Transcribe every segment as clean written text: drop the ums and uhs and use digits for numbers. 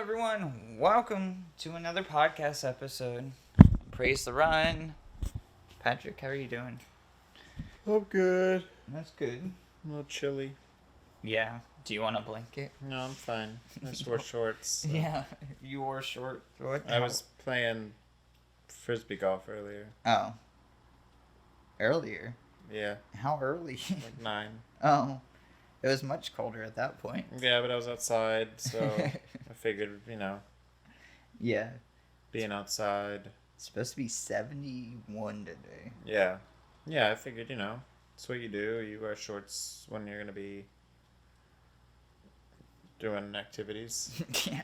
everyone. Welcome to another podcast episode. Praise the Run. Patrick, how are you doing? I'm good. That's good. A little chilly. Yeah. Do you want a blanket? No, I'm fine. I just wore shorts. So. Yeah. You wore short. What? I was playing frisbee golf earlier. Oh. Earlier? Yeah. How early? Like 9. Oh. It was much colder at that point. Yeah, but I was outside, so I figured, Yeah. being outside. It's supposed to be 71 today. Yeah. Yeah, I figured, it's what you do. You wear shorts when you're going to be doing activities. Yeah.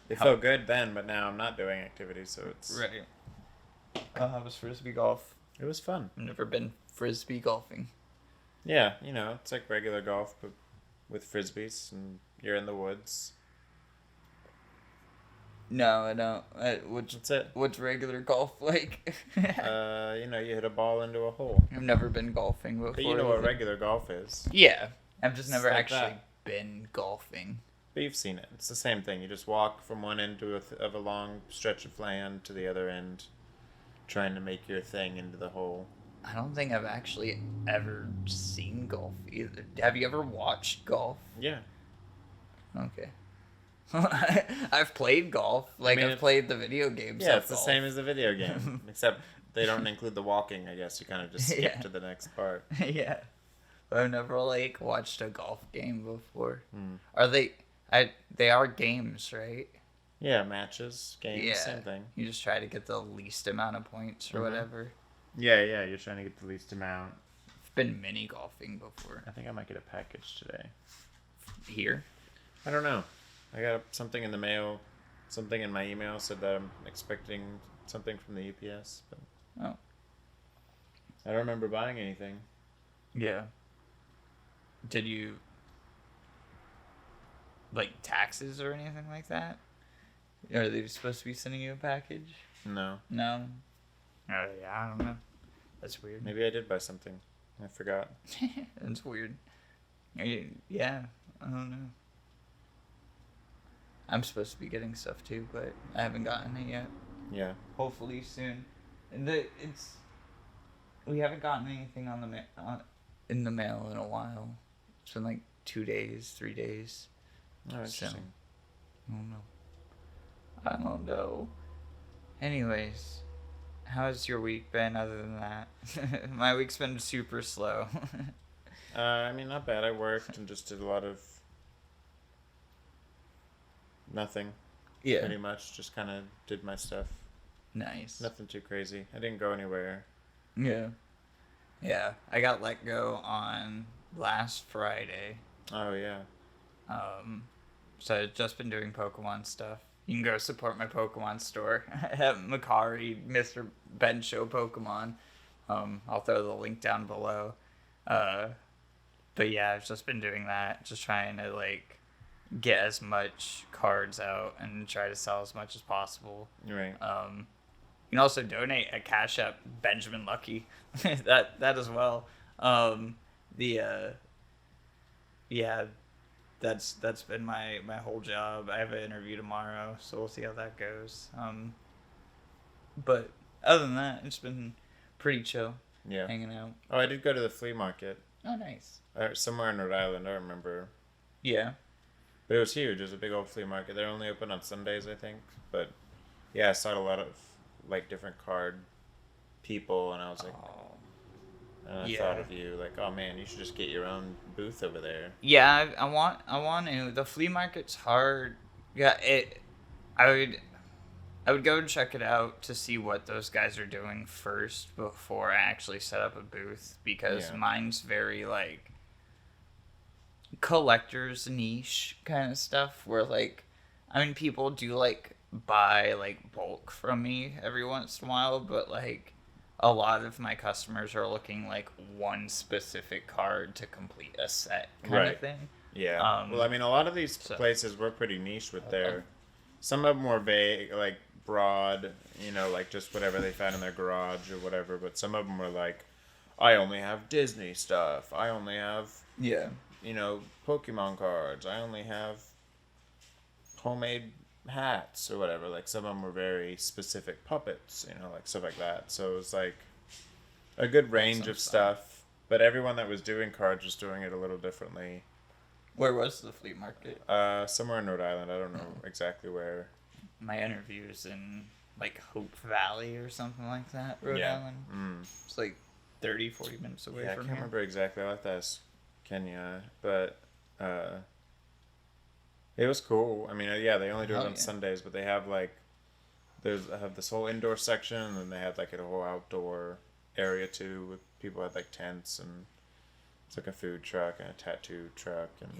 It felt good then, but now I'm not doing activities, so it's... Right. How was frisbee golf? It was fun. I've never been frisbee golfing. Yeah, it's like regular golf, but with frisbees, and you're in the woods. No, I don't. That's it. What's regular golf like? You hit a ball into a hole. I've never been golfing before. But you know what regular golf is. Yeah. I've just never like actually that. been golfing. But you've seen it. It's the same thing. You just walk from one end of a long stretch of land to the other end, trying to make your thing into the hole. I don't think I've actually ever seen golf either. Have you ever watched golf? Yeah. Okay. I've played golf. I've played the video games. Yeah, of it's the golf. same as the video game. Except they don't include the walking, I guess. You kind of just skip Yeah. to the next part. Yeah. But I've never watched a golf game before. Hmm. Are they they are games, right? Yeah, matches, games, Yeah. same thing. You just try to get the least amount of points or whatever. Yeah, you're trying to get the least amount. I've been mini golfing before. I think I might get a package today. Here? I don't know. I got something in the mail. Something in my email said that I'm expecting something from the UPS. But Oh. I don't remember buying anything. Yeah. Did you taxes or anything like that? Are they supposed to be sending you a package? No. No. Oh yeah, I don't know. That's weird. Maybe I did buy something. I forgot. That's weird. Yeah, I don't know. I'm supposed to be getting stuff too, but I haven't gotten it yet. Yeah. Hopefully soon. And we haven't gotten anything in the mail in a while. It's been 2 days, 3 days. Oh, interesting. I don't know. Anyways, how's your week been other than that? My week's been super slow. Not bad. I worked and just did a lot of nothing. Yeah. Pretty much. Just kind of did my stuff. Nice. Nothing too crazy. I didn't go anywhere. Yeah. Yeah. I got let go on last Friday. Oh, yeah. So I've just been doing Pokemon stuff. You can go support my Pokemon store at Macari, Mr. Ben Show Pokemon. I'll throw the link down below. But yeah, I've just been doing that. Just trying to get as much cards out and try to sell as much as possible. Right. You can also donate at Cash App Benjamin Lucky. that as well. Yeah, that's been my whole job. I have an interview tomorrow, so we'll see how that goes. But other than that, it's been pretty chill. Yeah. Hanging out. Oh, I did go to the flea market. Oh, nice. Somewhere in Rhode Island, I remember. Yeah. But it was huge. It was a big old flea market. They're only open on Sundays, I think. But yeah, I saw a lot of different card people, and I was like, and I thought of you, oh man, you should just get your own booth over there. Yeah, I want to. The flea market's hard. Yeah, I would go and check it out to see what those guys are doing first before I actually set up a booth, because mine's very collector's niche kind of stuff where people do buy bulk from me every once in a while, but a lot of my customers are looking one specific card to complete a set kind of thing. Yeah. Well, a lot of these places were pretty niche with their... Some of them were vague, broad, just whatever they found in their garage or whatever. But some of them were I only have Disney stuff. I only have... Yeah. Pokemon cards. I only have homemade hats or whatever. Like some of them were very specific puppets, like stuff like that. So it was like a good range of stuff. But everyone that was doing cards was doing it a little differently. Where was the flea market? Somewhere in Rhode Island. I don't know exactly where. My interview's in like Hope Valley or something like that, Rhode Island. It's like 30, 40 minutes away from here. I can't remember exactly. I like that's Kenya, but it was cool. I mean, they only do it on Sundays, but they have like they have this whole indoor section, and then they had like a whole outdoor area too with people had like tents, and it's like a food truck and a tattoo truck. And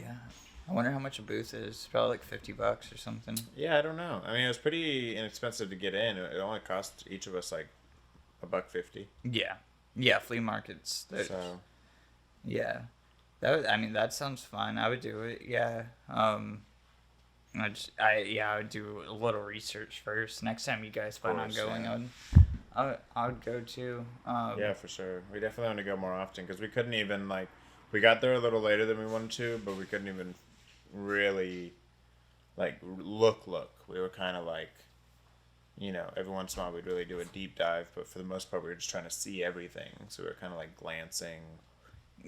I wonder how much a booth is. Probably like $50 or something. Yeah, I don't know. I mean, it was pretty inexpensive to get in. It only cost each of us like $1.50. Yeah, flea markets. So yeah, that sounds fun. I would do it. Yeah. I would do a little research first. Next time you guys plan on going, I would go too. Yeah, for sure. We definitely want to go more often because we couldn't even we got there a little later than we wanted to, but we couldn't even really look. We were kind of every once in a while we'd really do a deep dive, but for the most part we were just trying to see everything. So we were kind of glancing.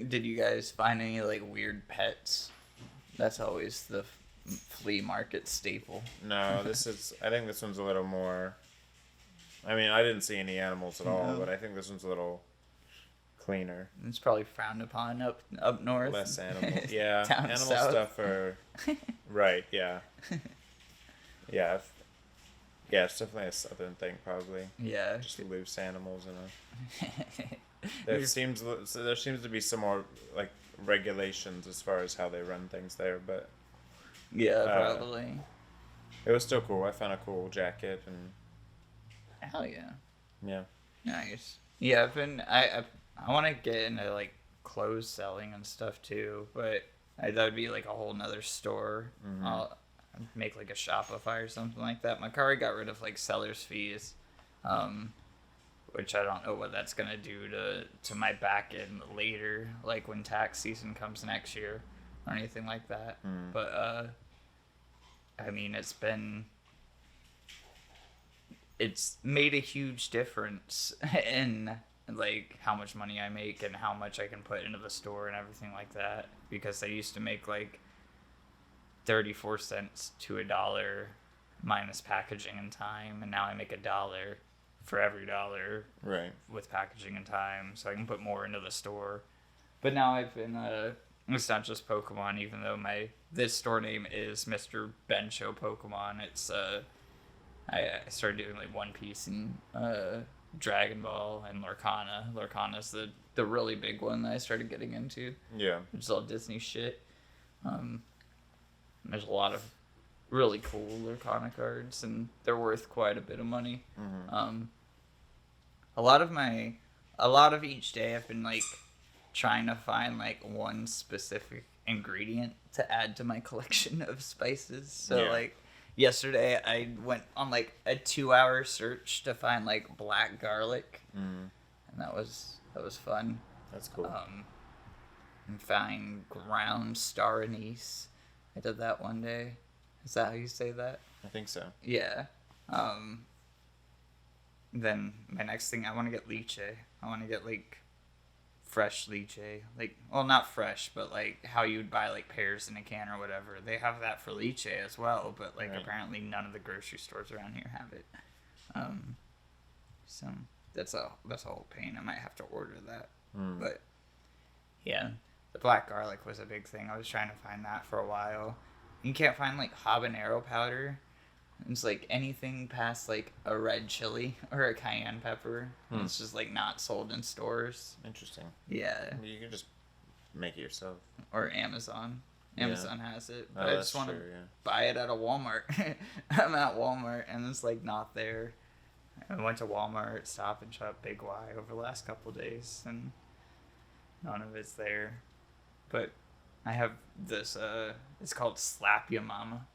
Did you guys find any weird pets? That's always the flea market staple. No, I think this one's a little more. I mean, I didn't see any animals at all, but I think this one's a little cleaner. It's probably frowned upon up north. Less animals. Yeah, animal south. Stuff are right. Yeah, yeah, it's definitely a southern thing, probably. Yeah, just loose animals There seems to be some more regulations as far as how they run things there, but probably. It was still cool. I found a cool jacket and. Hell yeah. Yeah. Nice. Yeah, I want to get into clothes selling and stuff too, but that would be a whole nother store. Mm-hmm. I'll make a Shopify or something like that. My car got rid of seller's fees, which I don't know what that's gonna do to my back end later, when tax season comes next year or anything like that. But I mean, it's made a huge difference in how much money I make and how much I can put into the store and everything like that, because I used to make 34 cents to $1 minus packaging and time, and now I make $1 for every dollar with packaging and time, so I can put more into the store. But now I've been it's not just Pokemon, even though this store name is Mr. Ben Show Pokemon. It's I started doing One Piece and Dragon Ball and Lorcana. Lorcana's the really big one that I started getting into. Yeah. It's all Disney shit. There's a lot of really cool Lorcana cards, and they're worth quite a bit of money. Mm-hmm. A lot of each day I've been trying to find one specific ingredient to add to my collection of spices. So yesterday I went on a 2-hour search to find black garlic, and that was fun. That's cool. And find ground star anise. I did that one day. Is that how you say that? I think so. Yeah. Then my next thing, I want to get lychee. I want to get fresh lychee. Well, not fresh, but how you would buy pears in a can or whatever. They have that for lychee as well, but apparently none of the grocery stores around here have it. So that's a whole pain. I might have to order that. But yeah, the black garlic was a big thing. I was trying to find that for a while. You can't find habanero powder. It's anything past a red chili or a cayenne pepper. It's just not sold in stores. Interesting. Yeah. You can just make it yourself. Or Amazon. Amazon has it. But I just want to buy it at a Walmart. I'm at Walmart and it's not there. I went to Walmart, Stop and Shop, Big Y over the last couple of days, and none of it's there. But I have this, it's called Slap Ya Mama.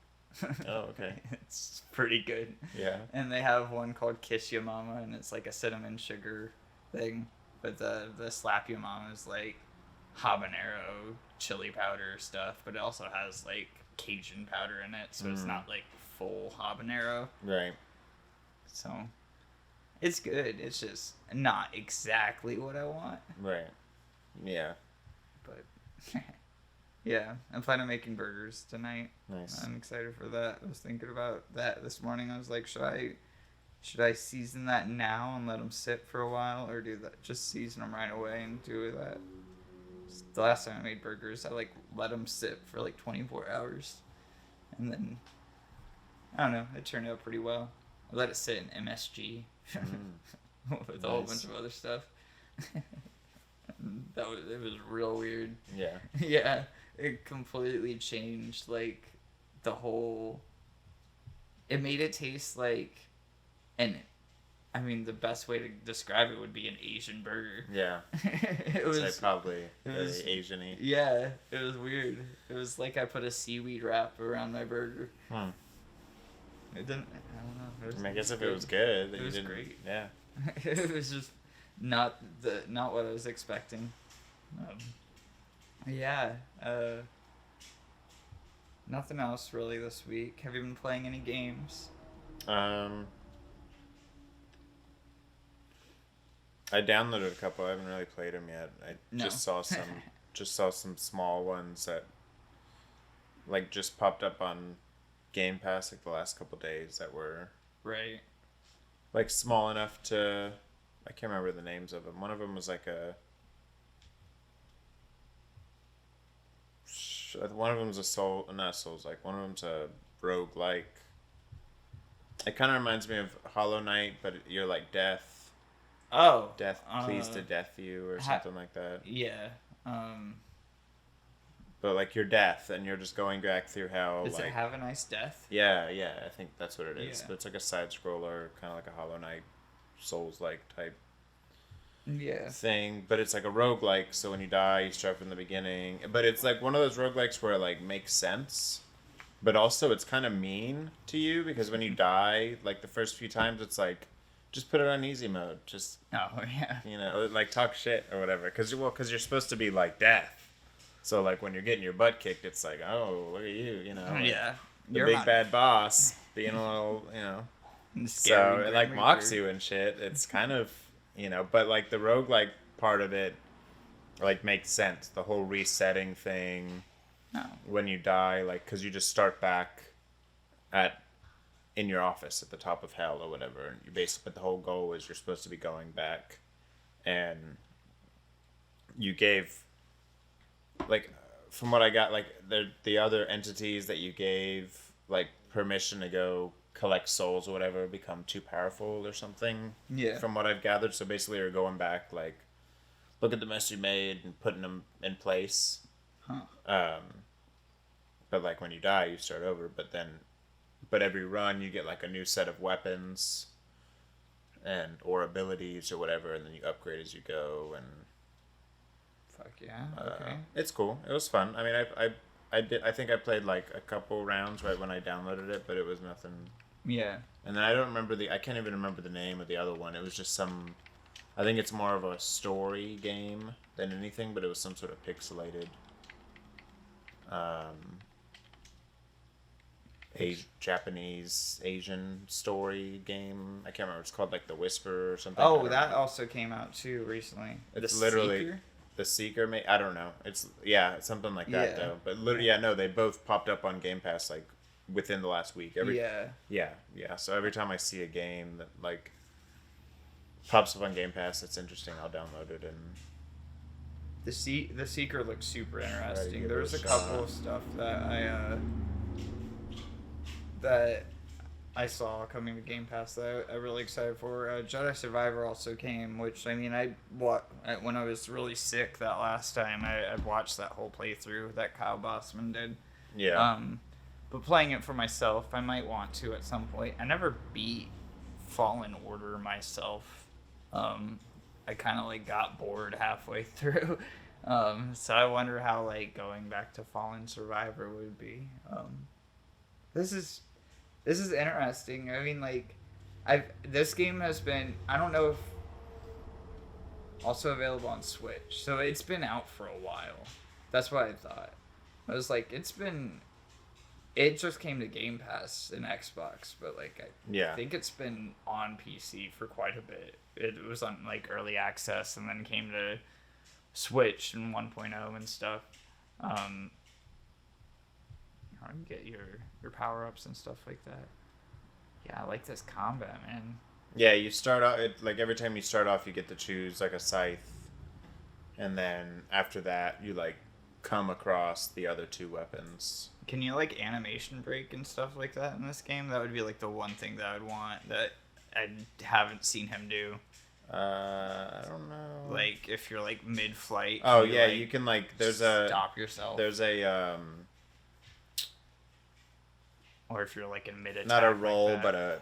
Oh, okay. It's pretty good. Yeah. And they have one called Kiss Ya Mama, and it's a cinnamon sugar thing. But the Slap Ya Mama is habanero chili powder stuff, but it also has Cajun powder in it, so it's not full habanero. Right. So it's good. It's just not exactly what I want. Right. Yeah. But yeah, I'm planning on making burgers tonight. Nice. I'm excited for that. I was thinking about that this morning. I was like, should I season that now and let them sit for a while, or do that just season them right away and do that? The last time I made burgers, I like let them sit for like 24 hours, and then I don't know. It turned out pretty well. I let it sit in MSG with a whole bunch of other stuff. It was real weird. Yeah. Yeah, it completely changed like the whole. It made it taste like, and I mean the best way to describe it would be an Asian burger. Yeah. It was like probably very Asian-y. Yeah, it was weird. It was like I put a seaweed wrap around my burger. It didn't. I don't know. I guess if it was good, it was great. Yeah. It was just not what I was expecting. Yeah. Nothing else really this week. Have you been playing any games? I downloaded a couple. I haven't really played them yet. Just saw some small ones that like just popped up on Game Pass like the last couple days that were right, like small enough to, I can't remember the names of them. One of them was like one of them was not Souls, like one of them's a roguelike. It kind of reminds me of Hollow Knight, but you're like Death. Oh, Death pleased to death you or something like that. Yeah. But like you're Death and you're just going back through hell. Does it have a nice death? Yeah, I think that's what it is. Yeah. But it's like a side scroller, kind of like a Hollow Knight, Souls-like type thing. But it's like a roguelike, so when you die, you start from the beginning. But it's like one of those roguelikes where it like makes sense, but also it's kind of mean to you because when you die, like the first few times, it's like, just put it on easy mode. Just, like talk shit or whatever. Because you're supposed to be like Death. So, like, when you're getting your butt kicked, it's like, oh, look at you, Yeah. The big bad boss being a little, So, it, like, mocks you and shit. It's kind of, but, like, the roguelike part of it, like, makes sense. The whole resetting thing. Oh. When you die, like, because you just start back in your office at the top of hell or whatever. And you but the whole goal is you're supposed to be going back. And you gave... like from what I got, like the other entities that you gave like permission to go collect souls or whatever become too powerful or something. Yeah. From what I've gathered, so basically you're going back, like look at the mess you made and putting them in place. Huh. But like when you die, you start over. But every run you get like a new set of weapons or abilities or whatever, and then you upgrade as you go and. Fuck yeah. Okay. It's cool. It was fun. I mean, I think I played like a couple rounds right when I downloaded it, but it was nothing. Yeah. And then I can't even remember the name of the other one. It was just I think it's more of a story game than anything, but it was some sort of pixelated, Asian story game. I can't remember. It's called like The Whisper or something. Oh, that also came out too recently. It's literally Seeker? The Seeker. I don't know. It's something like that though. But literally, they both popped up on Game Pass like within the last week. Yeah. So every time I see a game that like pops up on Game Pass, it's interesting. I'll download it and. The Seeker looks super interesting. There's a couple of stuff that I saw coming to Game Pass that I'm really excited for. Jedi Survivor also came, which I mean, when I was really sick that last time, I watched that whole playthrough that Kyle Bossman did. Yeah. But playing it for myself, I might want to at some point. I never beat Fallen Order myself. I kind of like got bored halfway through. So I wonder how like going back to Fallen Survivor would be. This is interesting. I mean, like, this game has been, I don't know if also available on Switch, so it's been out for a while. That's what I thought. I was like, it's been It just came to Game Pass in Xbox, but like I Yeah. think it's been on PC for quite a bit. It was on like early access and then came to Switch in 1.0 and stuff. How do you get your power ups and stuff like that? Yeah, I like this combat, man. Yeah, you start off like every time you start off, you get to choose like a scythe, and then after that, you like come across the other two weapons. Can you like animation break and stuff like that in this game? That would be like the one thing that I would want that I haven't seen him do. I don't know. Like if you're like mid-flight. Oh you, yeah, like, you can like stop yourself. there's a Or if you're like in mid-attack. not a roll, like but a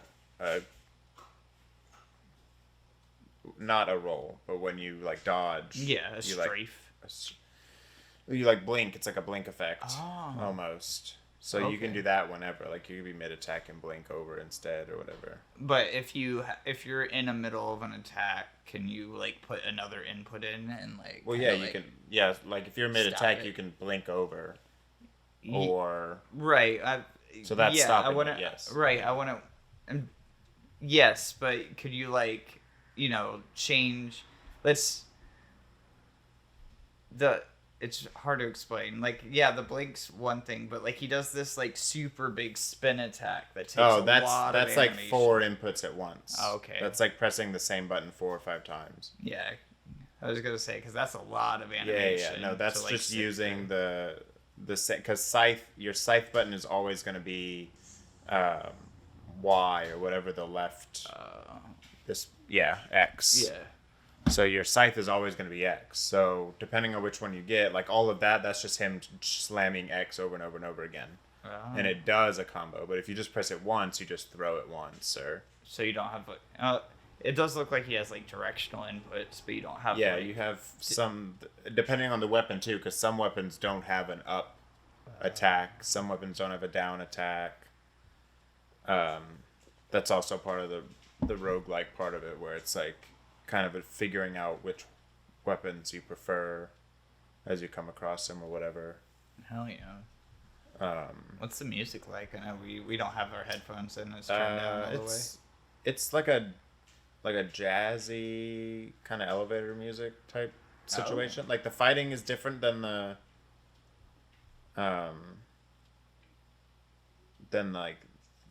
not a roll, but when you like dodge. Yeah, a you strafe. You like blink. It's like a blink effect, Oh. almost. So you can Okay. do that whenever. Like you could be mid attack and blink over instead, or whatever. But if you're in the middle of an attack, can you like put another input in and like? Well, yeah, kinda, you like, can. Yeah, like if you're mid attack, it. you can blink over, Ye- or Right. so that's yeah, stopping I wanna, it, yes. Right. I want to. Yes, but could you like, change? Let's. It's hard to explain. Like, yeah, the blink's one thing, but like he does this like super big spin attack that takes a lot that's of like animation. 4 inputs at once. Oh, okay. That's like pressing the same button 4 or 5 times. Yeah, I was gonna say because that's a lot of Yeah, animation. yeah. No, that's to, like, just sit using there. the because your scythe button is always going to be Y or whatever the left X. Yeah. So your scythe is always going to be X. So depending on which one you get, like all of that, that's just him slamming X over and over and over again. Oh. And it does a combo. But if you just press it once, you just throw it once. Or So you don't have like. It does look like he has like directional inputs, but you don't have. yeah, like, you have some depending on the weapon too, because some weapons don't have an up attack. Some weapons don't have a down attack. That's also part of the roguelike part of it, where it's like kind of figuring out which weapons you prefer as you come across them or whatever. Hell yeah. What's the music like? I know we don't have our headphones in. It's turned down all the way. It's like a jazzy kind of elevator music type situation. Like the fighting is different than like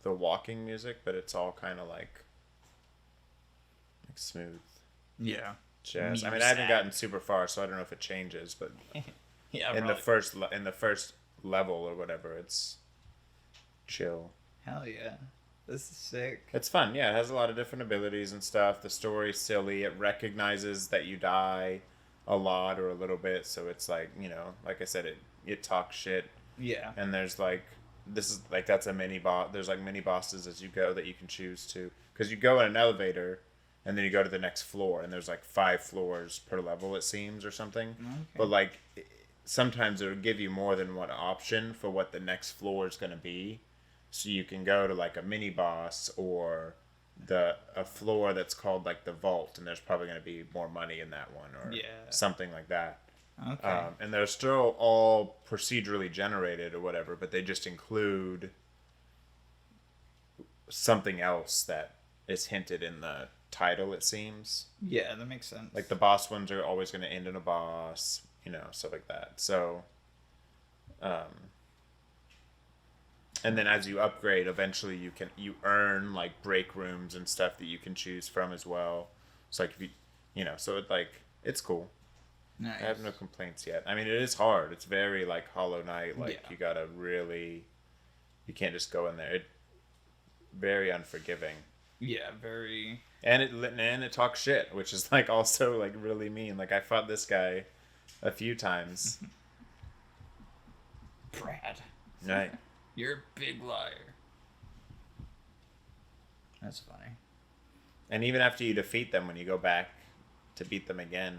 the walking music, but it's all kind of like smooth Yeah. jazz. I mean, I haven't gotten super far, so I don't know if it changes, but Yeah. in the first level or whatever, it's chill. Hell yeah. This is sick. It's fun, yeah. It has a lot of different abilities and stuff. The story's silly. It recognizes that you die a lot or a little bit, so it's like, like I said, it talks shit. Yeah. And there's like, this is like, that's a mini boss. There's like mini bosses as you go that you can choose to. Because you go in an elevator, and then you go to the next floor, and there's like 5 floors per level, it seems, or something. Okay. But like, sometimes it'll give you more than one option for what the next floor is going to be. So you can go to like a mini boss or a floor that's called like the vault, and there's probably going to be more money in that one or something like that. Okay. And they're still all procedurally generated or whatever, but they just include something else that is hinted in the title, it seems. Yeah, that makes sense. Like the boss ones are always going to end in a boss, stuff like that. So, and then as you upgrade, eventually you earn like break rooms and stuff that you can choose from as well. So like if so it's cool. Nice. I have no complaints yet. I mean, it is hard. It's very like Hollow Knight. Like Yeah. you gotta really, you can't just go in there. Very unforgiving. Yeah, very. And it talks shit, which is like also like really mean. Like I fought this guy a few times. Brad. Right. You're a big liar. That's funny. And even after you defeat them, when you go back to beat them again,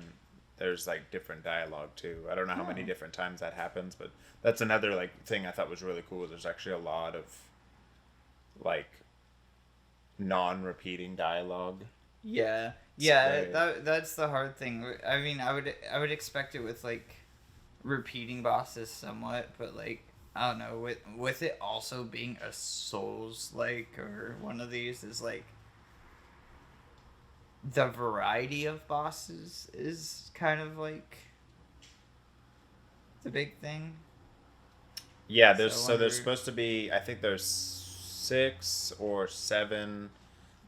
there's like different dialogue too. I don't know how many different times that happens, but that's another like thing I thought was really cool. There's actually a lot of like non-repeating dialogue. Yeah, that's the hard thing. I mean, I would expect it with like repeating bosses somewhat, but like I don't know, with it also being a Souls like or one of these is like the variety of bosses is kind of like the big thing. Yeah, there's supposed to be, I think there's 6 or 7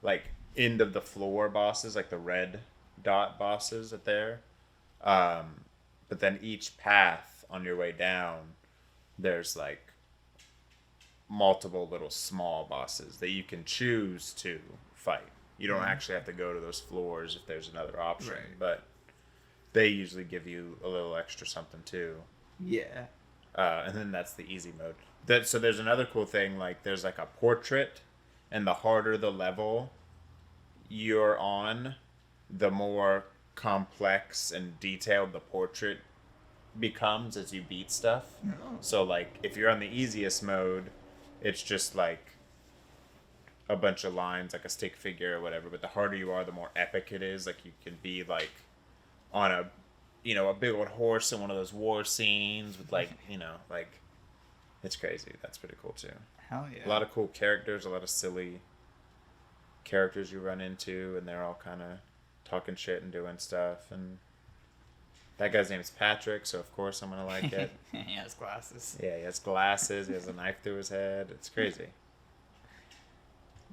like end of the floor bosses, like the red dot bosses at there. But then each path on your way down, there's like multiple little small bosses that you can choose to fight. You don't actually have to go to those floors if there's another option, Right. but they usually give you a little extra something too. Yeah. And then that's the easy mode. So there's another cool thing, like there's like a portrait, and the harder the level you're on, the more complex and detailed the portrait becomes as you beat stuff. Oh. So like if you're on the easiest mode, it's just like a bunch of lines, like a stick figure or whatever. But the harder you are, the more epic it is. Like you can be like on a a big old horse in one of those war scenes with like like it's crazy. That's pretty cool too. Hell yeah. A lot of cool characters, a lot of silly characters you run into, and they're all kind of talking shit and doing stuff. And that guy's name is Patrick, so of course I'm gonna like it. He has glasses. Yeah, he has glasses. He has a knife through his head. It's crazy.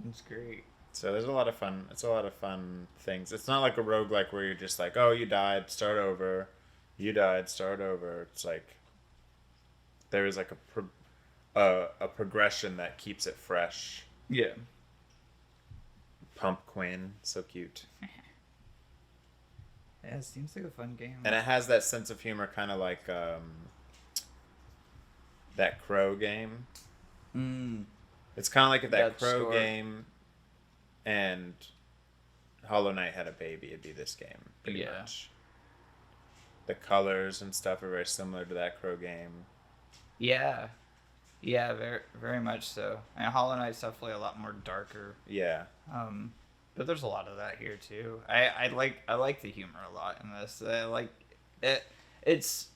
It's great. So there's a lot of fun. It's a lot of fun things. It's not like a roguelike where you're just like, oh, you died, start over. You died, start over. It's like there is like a progression that keeps it fresh. Yeah. Pump Quinn, so cute. Yeah, it seems like a fun game. And it has that sense of humor, kind of like that Crow game. It's kind of like if that Crow game and Hollow Knight had a baby, it'd be this game, pretty much. The colors and stuff are very similar to that Crow game. Yeah. Yeah, very, very much so. And Hollow Knight's definitely a lot more darker. Yeah. But there's a lot of that here too. I like the humor a lot in this. I like it. It's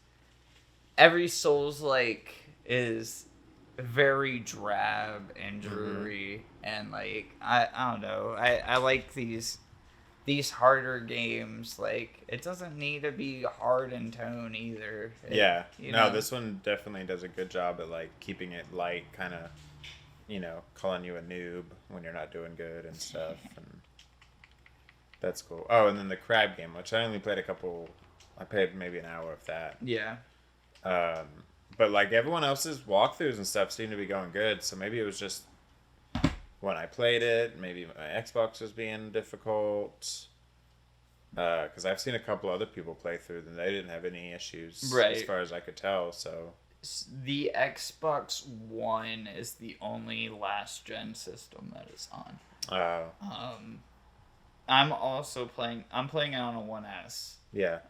every Souls like is very drab and dreary, and like I don't know. I like these harder games. Like it doesn't need to be hard in tone either. This one definitely does a good job at like keeping it light, kind of calling you a noob when you're not doing good and stuff. And that's cool. Oh, and then the crab game, which I only played I played maybe an hour of that. Yeah. But like everyone else's walkthroughs and stuff seemed to be going good, so maybe it was just when I played it, maybe my Xbox was being difficult. Because I've seen a couple other people play through and they didn't have any issues as far as I could tell. So the Xbox One is the only last gen system that is on. I'm also playing. I'm playing it on a 1S. Yeah.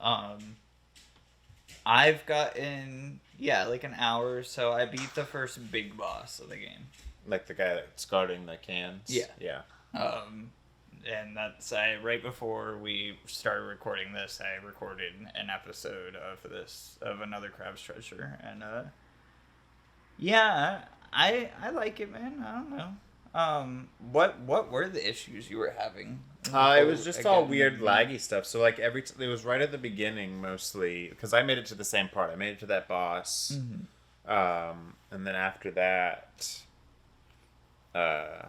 I've gotten like an hour or so. I beat the first big boss of the game. Like the guy that's guarding the cans. Yeah. Yeah. And that's right before we started recording this, I recorded an episode of another Crabs Treasure, and I like it, man. I don't know. What were the issues you were having? It was just all weird laggy stuff. So like it was right at the beginning mostly, because I made it to the same part. I made it to that boss, and then after that, I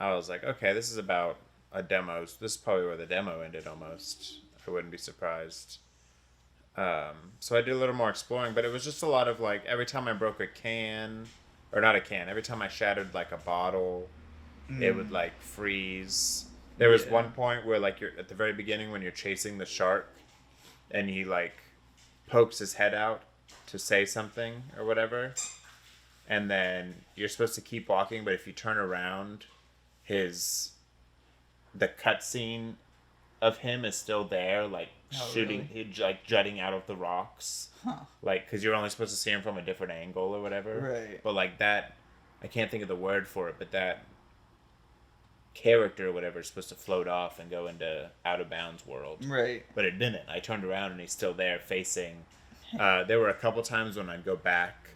was like, okay, this is about a demo. This is probably where the demo ended almost. I wouldn't be surprised. So I did a little more exploring, but it was just a lot of like every time I broke a can, or not a can, every time I shattered like a bottle, it would like freeze. There was one point where like you're at the very beginning when you're chasing the shark, and he like pokes his head out to say something or whatever, and then you're supposed to keep walking, but if you turn around, the cutscene of him is still there, like shooting, really? like jutting out of the rocks, like because you're only supposed to see him from a different angle or whatever. Right. But like that, I can't think of the word for it, but that character or whatever is supposed to float off and go into out of bounds world. Right. But it didn't. I turned around and he's still there facing. There were a couple times when I'd go back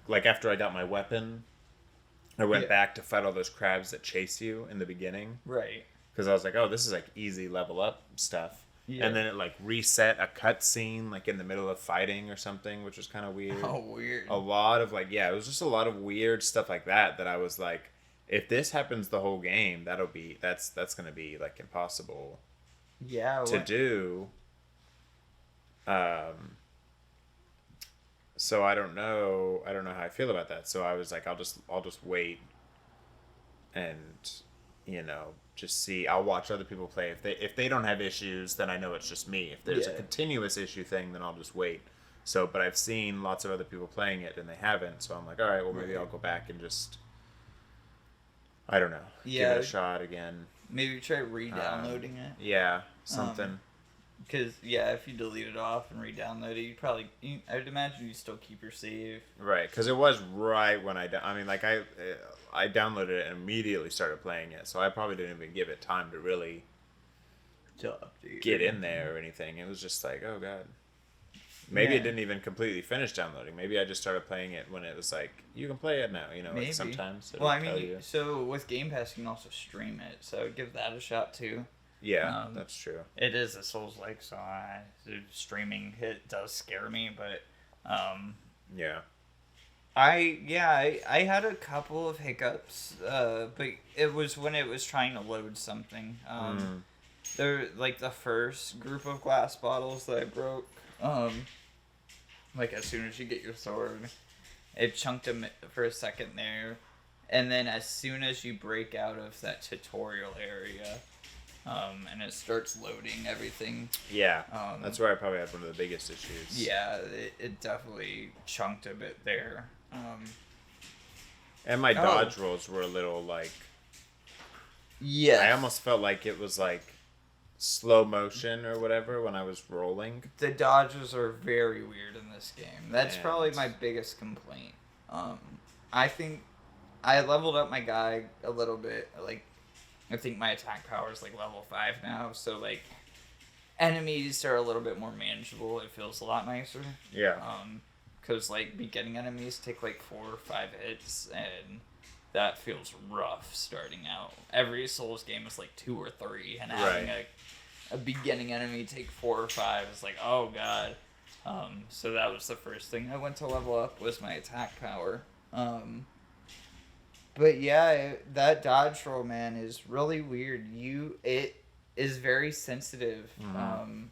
like after I got my weapon, I went back to fight all those crabs that chase you in the beginning. Right. Because I was like, oh, this is like easy level up stuff. Yeah. And then it like reset a cutscene like in the middle of fighting or something, which was kind of weird. Oh, weird. A lot of like, yeah, it was just a lot of weird stuff like that I was like, if this happens the whole game, that's gonna be like impossible. Yeah. To do. So I don't know how I feel about that. So I was like, I'll just wait, and just see. I'll watch other people play. If they don't have issues, then I know it's just me. If there's a continuous issue thing, then I'll just wait. So, but I've seen lots of other people playing it and they haven't. So I'm like, all right, well maybe I'll go back and just, I don't know, give it a shot again. Maybe try re-downloading it. Yeah, something. Because, if you delete it off and re-download it, I would imagine you still keep your save. Right, because it was right when I downloaded it and immediately started playing it, so I probably didn't even give it time to really get in there or anything. It was just like, oh god. Maybe it didn't even completely finish downloading. Maybe I just started playing it when it was like, you can play it now, Maybe. Like sometimes. Well, I mean, so with Game Pass, you can also stream it, so give that a shot too. Yeah, that's true. It is a Souls-like, so streaming it does scare me, but yeah. I had a couple of hiccups, but it was when it was trying to load something. There, like the first group of glass bottles that I broke, like as soon as you get your sword, it chunked them for a second there, and then as soon as you break out of that tutorial area. And it starts loading everything. Yeah, that's where I probably had one of the biggest issues. Yeah, it definitely chunked a bit there. And my dodge rolls were a little like... Yeah. I almost felt like it was like slow motion or whatever when I was rolling. The dodges are very weird in this game. That's probably my biggest complaint. I think I leveled up my guy a little bit, like... I think my attack power is like level 5 now, so like enemies are a little bit more manageable. It feels a lot nicer. Yeah. Because like beginning enemies take like 4 or 5 hits, and that feels rough starting out. Every Souls game is like 2 or 3, and having a beginning enemy take 4 or 5 is like, oh god. So that was the first thing I went to level up, was my attack power. But yeah, that dodge roll, man, is really weird. It is very sensitive. Mm-hmm.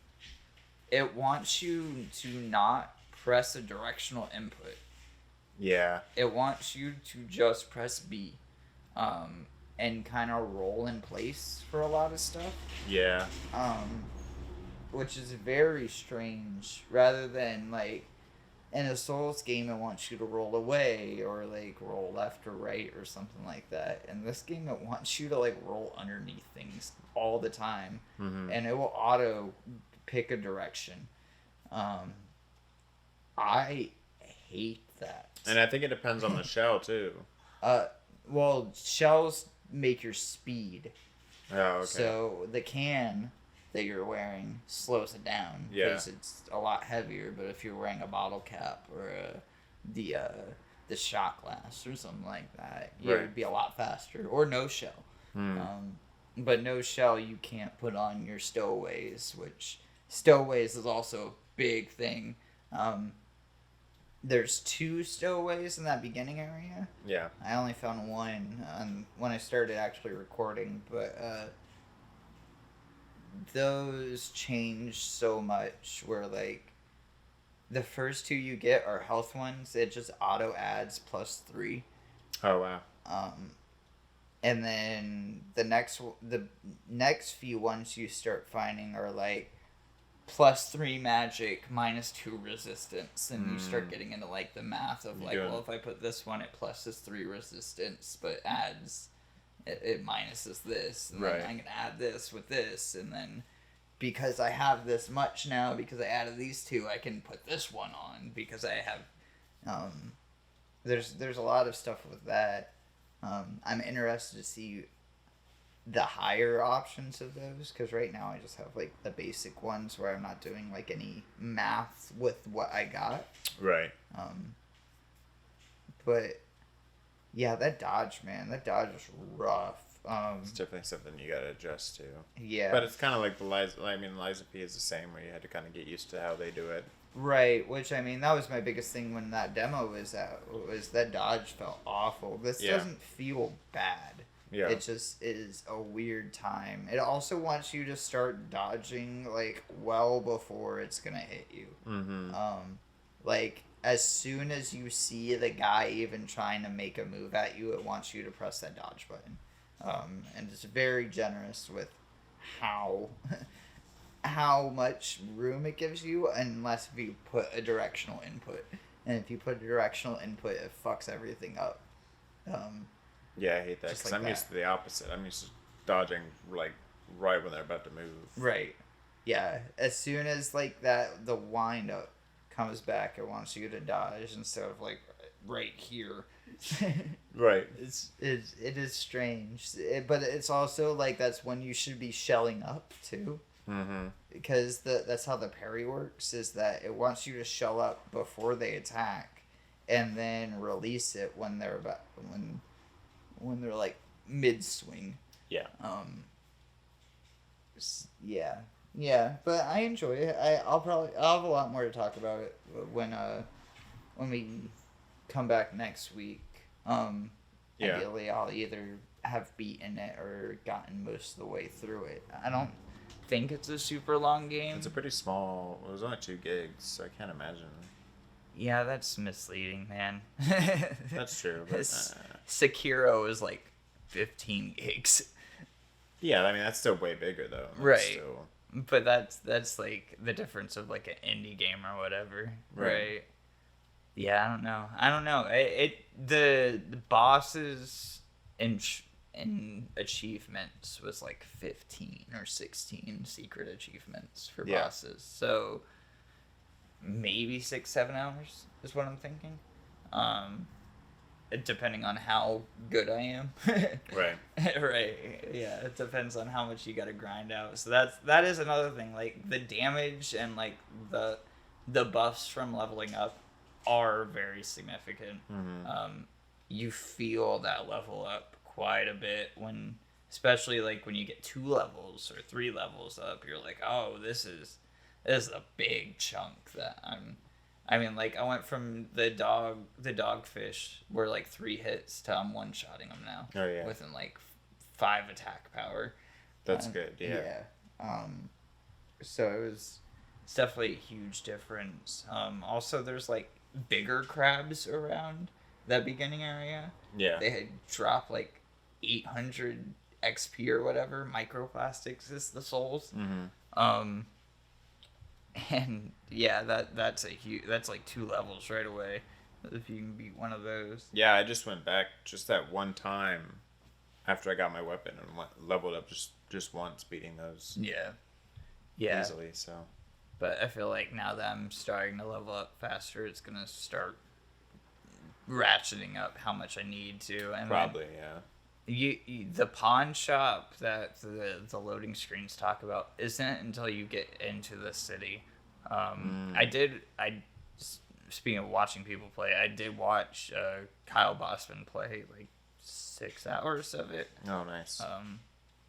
It wants you to not press a directional input. Yeah. It wants you to just press B, and kind of roll in place for a lot of stuff. Yeah. Which is very strange. Rather than like, in a Souls game, it wants you to roll away or like roll left or right or something like that. In this game, it wants you to like roll underneath things all the time, and it will auto pick a direction. I hate that. And I think it depends on the shell too. Well, shells make your speed. Oh, okay. So the can that you're wearing slows it down because it's a lot heavier. But if you're wearing a bottle cap or the shot glass or something like that, it would be a lot faster. Or no shell. But no shell you can't put on your stowaways, which stowaways is also a big thing. There's 2 stowaways in that beginning area. Yeah. I only found one when I started actually recording, but those change so much where like the first 2 you get are health ones. It just auto adds +3. Oh wow. And then the next few ones you start finding are like +3 magic, -2 resistance, and you start getting into like the math of like, well, if I put this one, it pluses 3 resistance, but adds it minuses this, and then I'm gonna add this with this, and then because I have this much now, because I added these 2, I can put this one on because I have. There's a lot of stuff with that. I'm interested to see the higher options of those, because right now I just have like the basic ones where I'm not doing like any math with what I got. Right. But yeah, that dodge, man, that dodge was rough. It's definitely something you gotta adjust to. Yeah. But it's kind of like the Liza. I mean, Liza P is the same, where you had to kind of get used to how they do it. Right, which I mean, that was my biggest thing when that demo was out. Was that dodge felt awful. This doesn't feel bad. Yeah. It just is a weird time. It also wants you to start dodging like well before it's gonna hit you. Mm-hmm. Like as soon as you see the guy even trying to make a move at you, it wants you to press that dodge button. And it's very generous with how much room it gives you, unless if you put a directional input. And if you put a directional input, it fucks everything up. Yeah, I hate that because I'm used to the opposite. I'm used to dodging like right when they're about to move. Right. Yeah. As soon as like that, the wind up comes back, it wants you to dodge instead of like right here. Right. It is strange, but it's also like that's when you should be shelling up too. Mm-hmm. Because that's how the parry works, is that it wants you to shell up before they attack, and then release it when they're when they're like mid swing. Yeah. Yeah, but I enjoy it. I'll have a lot more to talk about it when we come back next week. Ideally, I'll either have beaten it or gotten most of the way through it. I don't think it's a super long game. It's a pretty small. It was only 2 gigs, so I can't imagine. Yeah, that's misleading, man. That's true. But, Sekiro is like 15 gigs. Yeah, I mean that's still way bigger though. Right. But that's like the difference of like an indie game or whatever. Right. Yeah, I don't know. The bosses in achievements was like 15 or 16 secret achievements for bosses. So maybe 6-7 hours is what I'm thinking. Depending on how good I am. Right. Right. Yeah, it depends on how much you got to grind out. So that is another thing. Like the damage and like the buffs from leveling up are very significant. Mm-hmm. You feel that level up quite a bit especially like when you get 2 levels or 3 levels up. You're like, oh, this is a big chunk that I mean, like, I went from the dogfish were like 3 hits to I'm one-shotting them now. Oh, yeah. Within like 5 attack power. That's good, yeah. So it's definitely a huge difference. Also, there's like bigger crabs around that beginning area. Yeah. They had dropped like 800 XP or whatever. Microplastics is the souls. Mm-hmm. And yeah, that's like 2 levels right away if you can beat one of those. Yeah, I just went back just that one time after I got my weapon and leveled up just once, beating those. Yeah. Easily. So. But I feel like now that I'm starting to level up faster, it's gonna start ratcheting up how much I need to. And probably, yeah. The pawn shop that the loading screens talk about isn't until you get into the city. Speaking of watching people play, I did watch Kyle Bossman play like 6 hours of it. Oh, nice.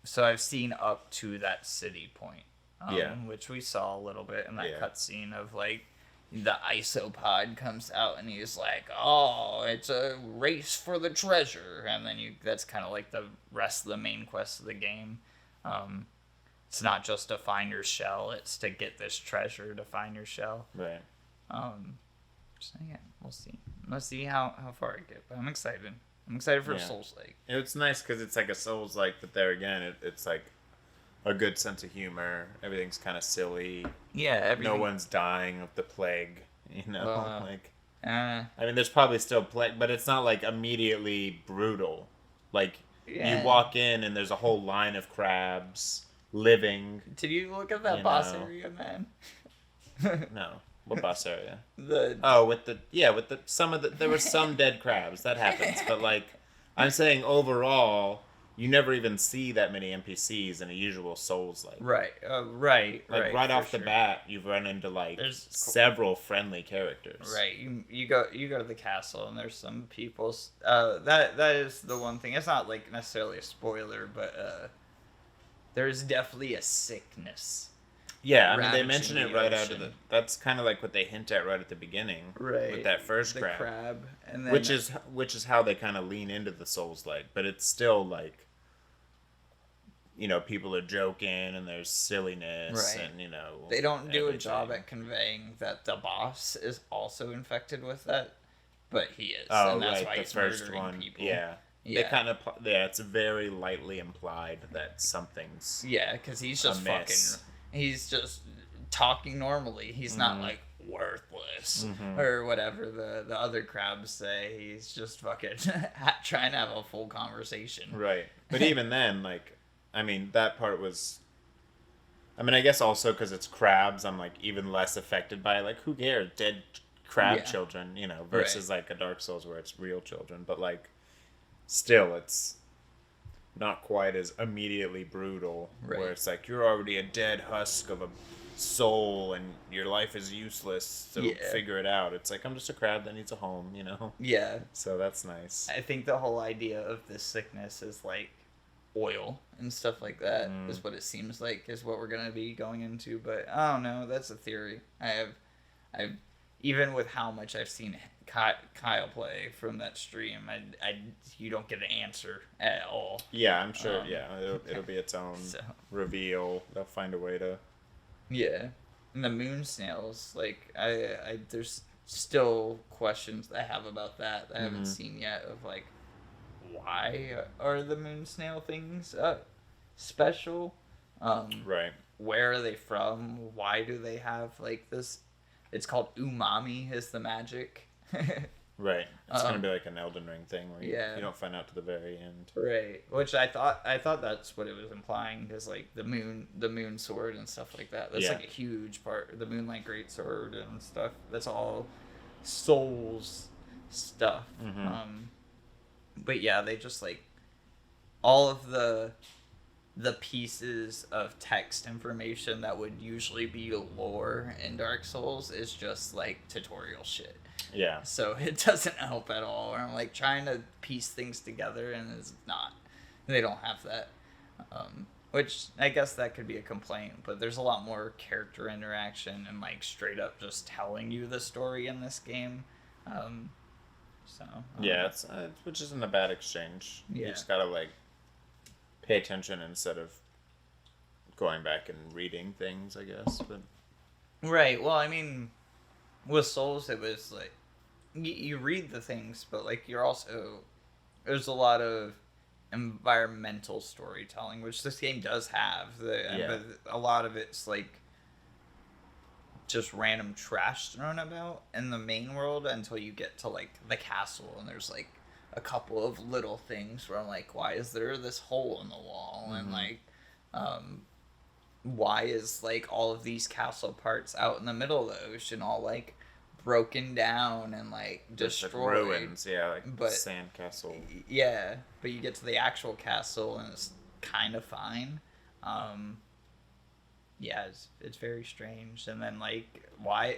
So I've seen up to that city point, yeah, which we saw a little bit in that cutscene of like the isopod comes out and he's like, oh, it's a race for the treasure, and then that's kind of like the rest of the main quest of the game. It's not just to find your shell, it's to get this treasure to find your shell. Right. So yeah, we'll see. Let's see how far I get, but I'm excited. I'm excited for Souls-like. It's nice because it's like a Souls-like, but there again, it's like a good sense of humor. Everything's kind of silly. Yeah, no one's dying of the plague, you know? I mean, there's probably still plague, but it's not like immediately brutal. Like, you walk in and there's a whole line of crabs living. Did you look at that boss area, man? No. What boss area? There were some dead crabs. That happens. But like, I'm saying overall, you never even see that many NPCs in a usual Souls like. Right. Right. Like right off the bat, you've run into like several friendly characters. Right. You go to the castle and there's some people. That is the one thing. It's not like necessarily a spoiler, but there's definitely a sickness. Yeah, I mean they mention it right out of the. That's kind of like what they hint at right at the beginning, right? With that first the crab, and then, which is how they kind of lean into the Souls like, but it's still like, you know, people are joking and there's silliness, right. And you know they don't do a job at conveying that the boss is also infected with that, but he is, and that's why he's murdering people. Yeah. They kind of it's very lightly implied that something's because he's just amiss. He's just talking normally. He's not like worthless or whatever the other crabs say. He's just fucking trying to have a full conversation. Right. But even then, like, I mean, that part was. I mean, I guess also because it's crabs, I'm like even less affected by it. Like, who cares? Dead crab children, you know, versus like a Dark Souls where it's real children. But like, still, it's not quite as immediately brutal, where it's like you're already a dead husk of a soul and your life is useless, so figure it out. It's like, I'm just a crab that needs a home, you know? Yeah. So that's nice. I think the whole idea of this sickness is like oil and stuff like that is what it seems like is what we're going to be going into, but I don't know. That's a theory. I've even with how much I've seen Kyle play from that stream, you don't get an answer at all. Yeah, I'm sure. It'll be its own reveal. They'll find a way to. Yeah, and the moon snails, like I there's still questions I have about that I haven't seen yet. Of like, why are the moon snail things special? Right. Where are they from? Why do they have like this? It's called umami is the magic. Right. It's gonna be like an Elden Ring thing where you don't find out to the very end. Right. Which I thought that's what it was implying, is like the moon sword and stuff like that. That's like a huge part. The Moonlight Greatsword and stuff. That's all Souls stuff. But yeah, they just like all of the pieces of text information that would usually be lore in Dark Souls is just like tutorial shit. Yeah. So it doesn't help at all. I'm like trying to piece things together and it's not. They don't have that. Which I guess that could be a complaint, but there's a lot more character interaction and like straight up just telling you the story in this game. It's which isn't a bad exchange. Yeah. You just gotta like pay attention instead of going back and reading things, I guess. But right. Well, I mean, with Souls, it was like you read the things, but like you're also there's a lot of environmental storytelling, which this game does have. But a lot of it's like just random trash thrown about in the main world until you get to like the castle, and there's like a couple of little things where I'm like, why is there this hole in the wall? And like, why is like all of these castle parts out in the middle of the ocean all like broken down and like destroyed? Ruins, like sand castle. Yeah, but you get to the actual castle and it's kind of fine. It's very strange. And then like, why?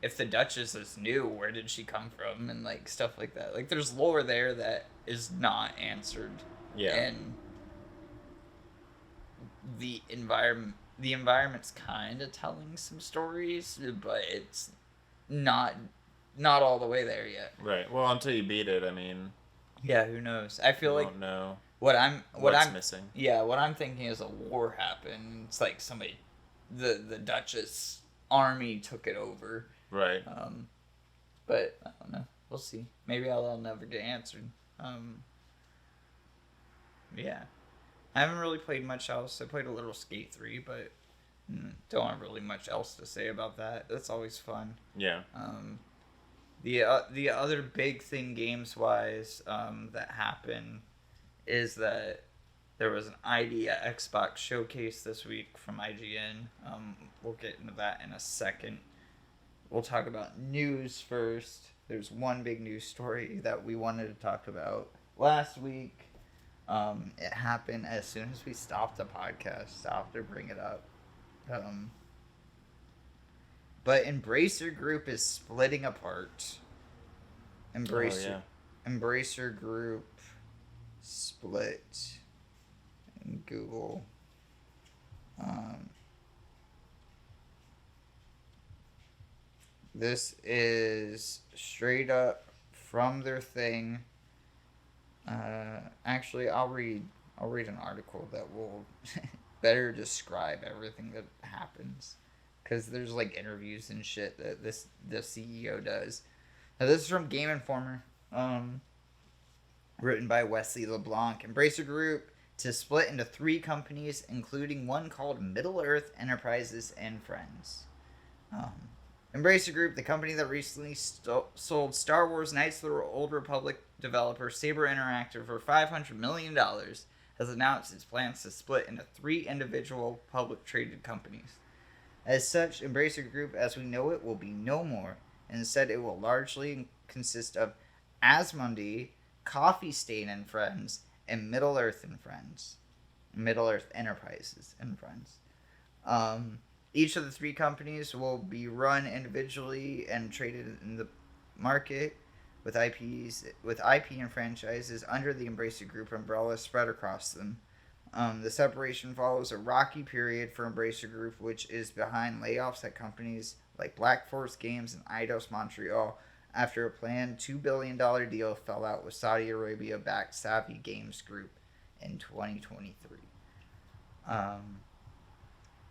If the Duchess is new, where did she come from, and like stuff like that. Like there's lore there that is not answered. Yeah. And the environment's kind of telling some stories, but it's not all the way there yet. Right. Well, until you beat it, I mean. Yeah, who knows? I feel like don't know what I'm missing. Yeah, what I'm thinking is a war happened. It's like somebody, the Duchess army took it over. Right. But I don't know. We'll see. Maybe I'll never get answered. Yeah. I haven't really played much else. I played a little Skate 3, but don't have really much else to say about that. That's always fun. Yeah. The other big thing games-wise that happened is that there was an Idea Xbox showcase this week from IGN. We'll get into that in a second. We'll talk about news first. There's one big news story that we wanted to talk about last week. It happened as soon as we stopped the podcast. So I'll have to bring it up. Um, but Embracer Group is splitting apart. Oh Embracer, yeah. Embracer Group split in Google. Um, this is straight up from their thing. Actually, I'll read an article that will better describe everything that happens, because there's like interviews and shit that the CEO does. Now, this is from Game Informer, written by Wesley LeBlanc. Embracer Group to split into 3 companies, including one called Middle Earth Enterprises and Friends. Um, Embracer Group, the company that recently sold Star Wars Knights of the Old Republic developer Saber Interactive for $500 million, has announced its plans to split into 3 individual public traded companies. As such, Embracer Group as we know it will be no more. Instead, it will largely consist of Asmodee, Coffee Stain and Friends, and Middle Earth and Friends. Middle Earth Enterprises and Friends. Each of the 3 companies will be run individually and traded in the market with IP and franchises under the Embracer Group umbrella spread across them. The separation follows a rocky period for Embracer Group, which is behind layoffs at companies like Black Forest Games and Eidos Montreal after a planned $2 billion deal fell out with Saudi Arabia-backed Savvy Games Group in 2023.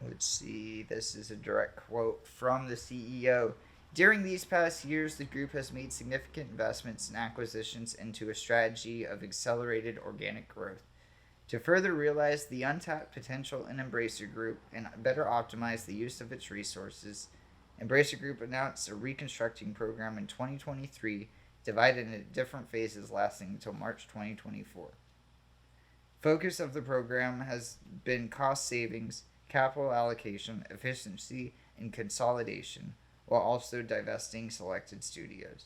Let's see, this is a direct quote from the CEO. During these past years, the group has made significant investments and acquisitions into a strategy of accelerated organic growth. To further realize the untapped potential in Embracer Group and better optimize the use of its resources, Embracer Group announced a reconstructing program in 2023, divided into different phases lasting until March 2024. Focus of the program has been cost savings, capital allocation, efficiency, and consolidation, while also divesting selected studios.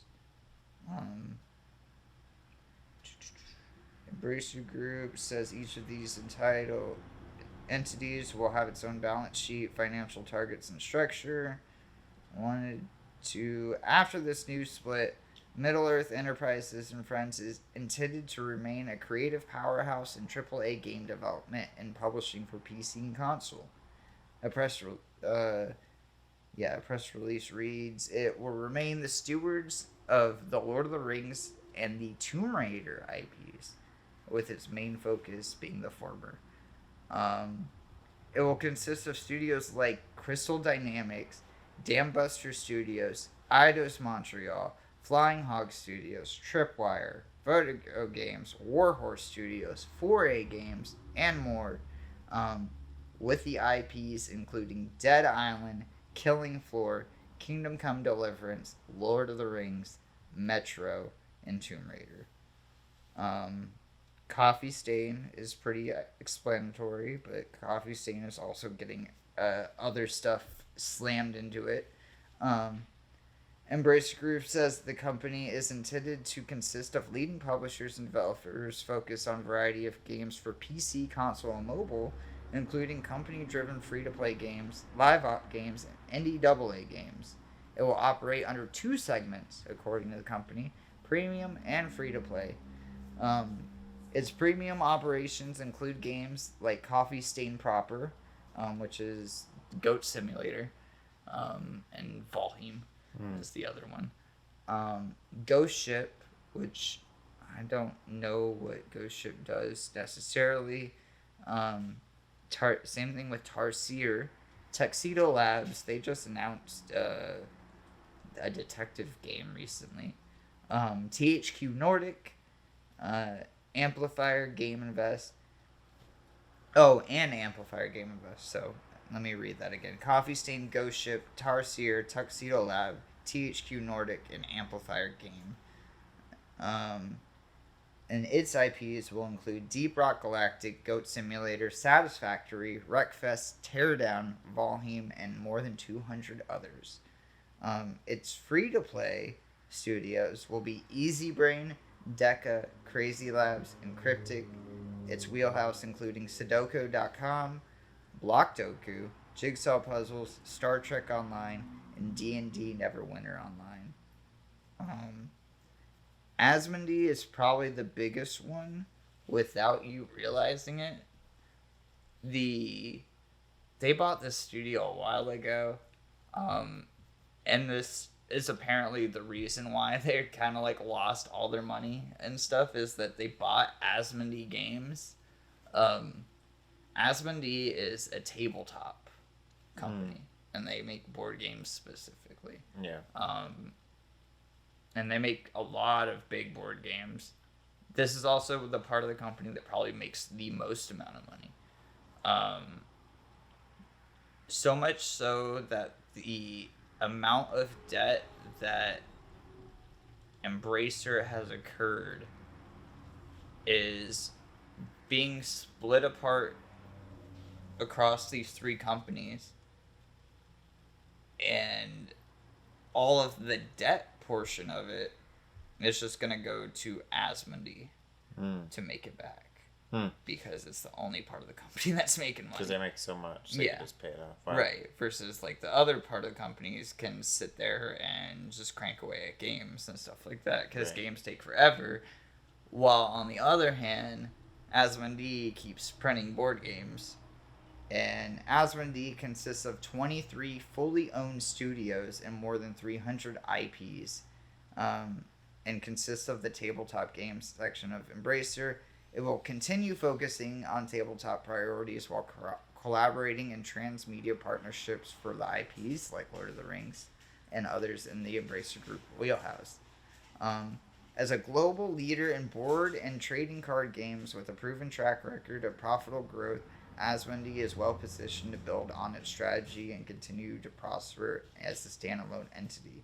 Embracer Group says each of these entitled entities will have its own balance sheet, financial targets, and structure. After this new split, Middle Earth Enterprises and Friends is intended to remain a creative powerhouse in AAA game development and publishing for PC and console. A press release reads, it will remain the stewards of the Lord of the Rings and the Tomb Raider IPs, with its main focus being the former. It will consist of studios like Crystal Dynamics, Dambuster Studios, Eidos Montreal, Flying Hog Studios, Tripwire, Vertigo Games, Warhorse Studios, 4A Games, and more, with the IPs including Dead Island, Killing Floor, Kingdom Come Deliverance, Lord of the Rings, Metro, and Tomb Raider. Coffee Stain is pretty explanatory, but Coffee Stain is also getting other stuff slammed into it. Embracer Group says the company is intended to consist of leading publishers and developers focused on a variety of games for PC, console, and mobile, including company-driven free-to-play games, live-op games, and indie AA games. It will operate under 2 segments, according to the company, premium and free-to-play. Its premium operations include games like Coffee Stain proper, which is Goat Simulator, and Valheim is the other one. Ghost Ship, which I don't know what Ghost Ship does necessarily. Same thing with Tarsier. Tuxedo Labs, they just announced a detective game recently. THQ Nordic, Amplifier Game Invest. Oh, and Amplifier Game Invest. So let me read that again. Coffee Stain, Ghost Ship, Tarsier, Tuxedo Lab, THQ Nordic, and Amplifier Game. And its IPs will include Deep Rock Galactic, Goat Simulator, Satisfactory, Wreckfest, Teardown, Valheim, and more than 200 others. Its free-to-play studios will be Easy Brain, Deca, Crazy Labs, and Cryptic, its wheelhouse including Sudoku.com, Blockdoku, Jigsaw Puzzles, Star Trek Online, and D&D Neverwinter Online. Asmodee is probably the biggest one without you realizing it. They bought this studio a while ago, and this is apparently the reason why they kind of like lost all their money and stuff, is that they bought Asmodee Games. Asmodee is a tabletop company, and they make board games specifically. Yeah. And they make a lot of big board games. This is also the part of the company that probably makes the most amount of money. So much so that the amount of debt that Embracer has occurred is being split apart across these three companies, and all of the debt portion of it is just going to go to Asmodee to make it back. Because it's the only part of the company that's making money. Because they make so much, so you can just pay it off. Wow. Right. Versus like the other part of the companies can sit there and just crank away at games and stuff like that, because games take forever. While on the other hand, Asmodee keeps printing board games. And Asmodee consists of 23 fully owned studios and more than 300 IPs. And consists of the tabletop games section of Embracer. It will continue focusing on tabletop priorities while collaborating in transmedia partnerships for the IPs like Lord of the Rings and others in the Embracer Group wheelhouse. As a global leader in board and trading card games with a proven track record of profitable growth, Asmodee is well positioned to build on its strategy and continue to prosper as a standalone entity.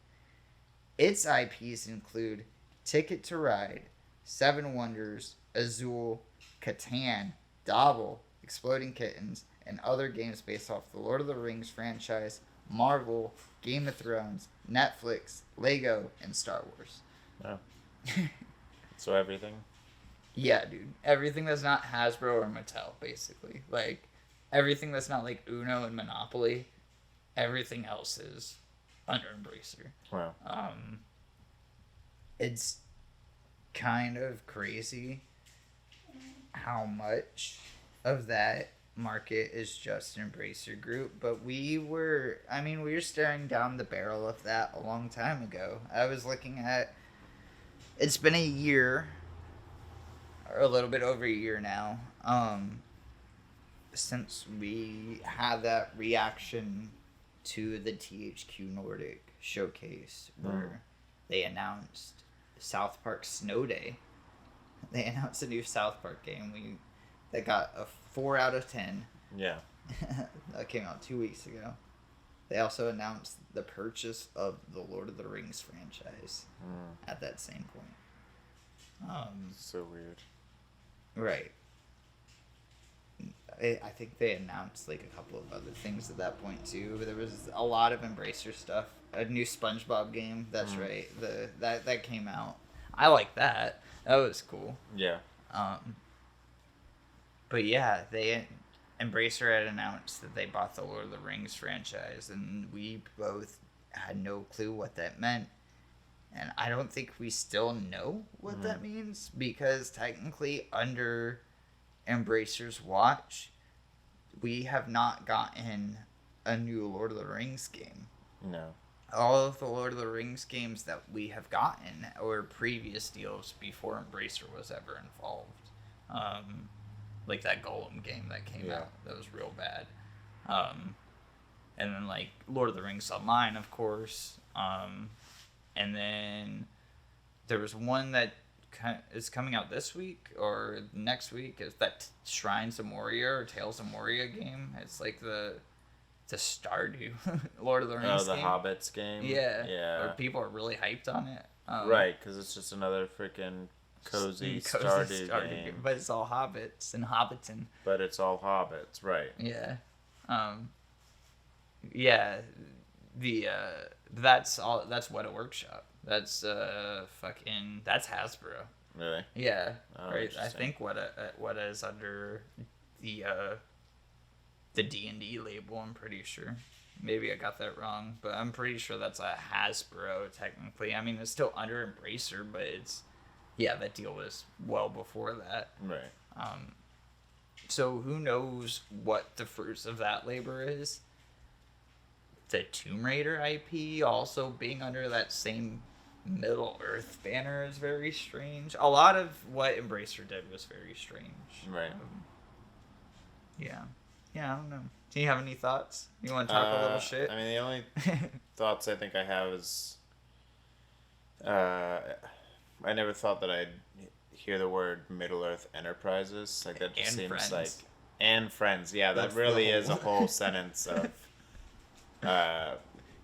Its IPs include Ticket to Ride, Seven Wonders, Azul, Catan, Dobble, Exploding Kittens, and other games based off the Lord of the Rings franchise, Marvel, Game of Thrones, Netflix, Lego, and Star Wars. Oh. So everything? Yeah, dude. Everything that's not Hasbro or Mattel, basically. Like, everything that's not like Uno and Monopoly, everything else is under Embracer. Wow. It's kind of crazy how much of that market is just Embracer Group, but we were staring down the barrel of that a long time ago. I was looking at, it's been a year, or a little bit over a year now, since we had that reaction to the THQ Nordic showcase where they announced South Park Snow Day. They announced a new South Park game that got a 4 out of 10. Yeah. That came out 2 weeks ago. They also announced the purchase of the Lord of the Rings franchise at that same point. So weird. Right. I think they announced like a couple of other things at that point too. There was a lot of Embracer stuff. A new SpongeBob game. That's right. That came out. I like that. That was cool. Yeah. But yeah, Embracer had announced that they bought the Lord of the Rings franchise, and we both had no clue what that meant. And I don't think we still know what that means, because technically under Embracer's watch, we have not gotten a new Lord of the Rings game. No. All of the Lord of the Rings games that we have gotten were previous deals before Embracer was ever involved. Like that Golem game that came out, that was real bad. And then like Lord of the Rings Online, of course. And then there was one that is coming out this week or next week. Is that Shrines of Moria or Tales of Moria game? It's like the Stardew Lord of the Rings game. Oh, the Hobbits game? Yeah. Yeah. Or people are really hyped on it. Right, because it's just another freaking cozy Stardew game. But it's all hobbits and Hobbiton. But it's all hobbits, right. Yeah. Yeah. That's What a Workshop. That's that's Hasbro. Really? Yeah. Oh, Right. I interesting. think what is under the D&D label. I'm pretty sure. Maybe I got that wrong, but I'm pretty sure that's a Hasbro technically. I mean, it's still under Embracer, but it's yeah, that deal was well before that. Right. So who knows what the fruits of that labor is? The Tomb Raider IP also being under that same Middle Earth banner is very strange. A lot of what Embracer did was very strange. Right. Yeah. Yeah, I don't know. Do you have any thoughts? You want to talk a little shit? I mean, the only thoughts I think I have is, I never thought that I'd hear the word Middle Earth Enterprises. Like that just And seems friends. like, and friends. Yeah, That's that really the is a whole- whole sentence of You got-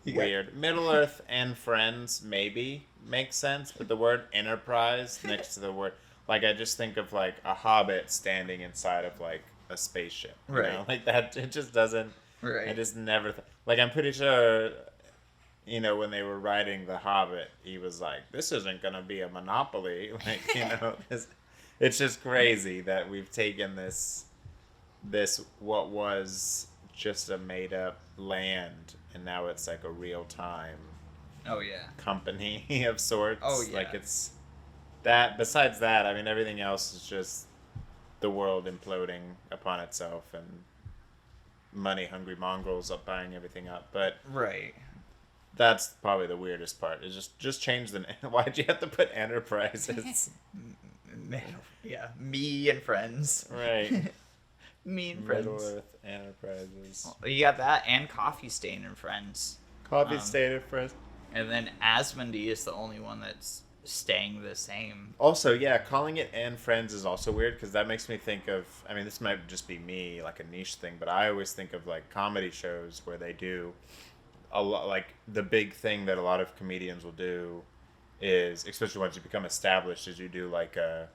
weird. Middle Earth and friends maybe makes sense, but the word enterprise next to the word, like I just think of like a hobbit standing inside of like a spaceship. You Right. know? Like that, it just doesn't. Right. I just never. Like I'm pretty sure. You know, when they were writing The Hobbit, he was like, "This isn't gonna be a monopoly." Like, you know, it's just crazy that we've taken this what was just a made up land, and now it's like a real time Oh yeah. company of sorts. Oh, yeah. Like it's that. Besides that, I mean, everything else is just the world imploding upon itself and money hungry mongrels up buying everything up. But Right. that's probably the weirdest part. Is just change the name. Why'd you have to put enterprises? Yeah. Me and friends. Right. Me and Middle friends. Earth Enterprises. You got that and Coffee Stain and friends. Coffee Stain and Friends. And then Asmodee is the only one that's staying the same. Also, yeah, calling it and friends is also weird because that makes me think of. I mean, this might just be me, like a niche thing, but I always think of like comedy shows where they do a lot. Like the big thing that a lot of comedians will do is, especially once you become established, is you do like a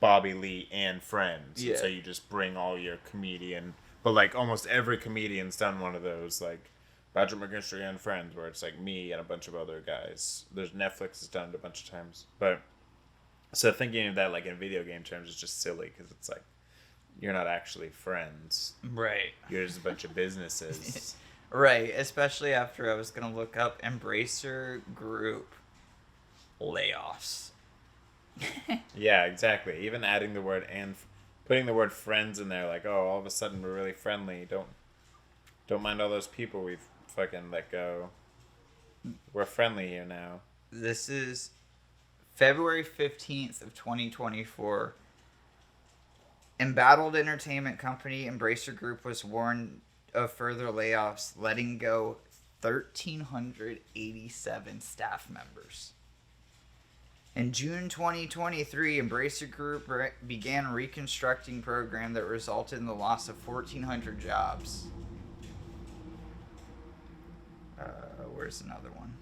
Bobby Lee and friends. Yeah. And so you just bring all your comedian, but like almost every comedian's done one of those, like Patrick McKinstry and friends, where it's like me and a bunch of other guys. There's Netflix has done it a bunch of times, but so thinking of that like in video game terms is just silly because it's like you're not actually friends. Right. You're just a bunch of businesses. Right. Especially after I was going to look up Embracer Group layoffs. Yeah, exactly. Even adding the word and putting the word friends in there, like, oh, all of a sudden we're really friendly. Don't mind all those people we've fucking let go. We're friendly here now. This is February 15th of 2024. Embattled entertainment company Embracer Group was warned of further layoffs, letting go 1,387 staff members. In June 2023, Embracer Group began a reconstructing program that resulted in the loss of 1,400 jobs. Where's another one?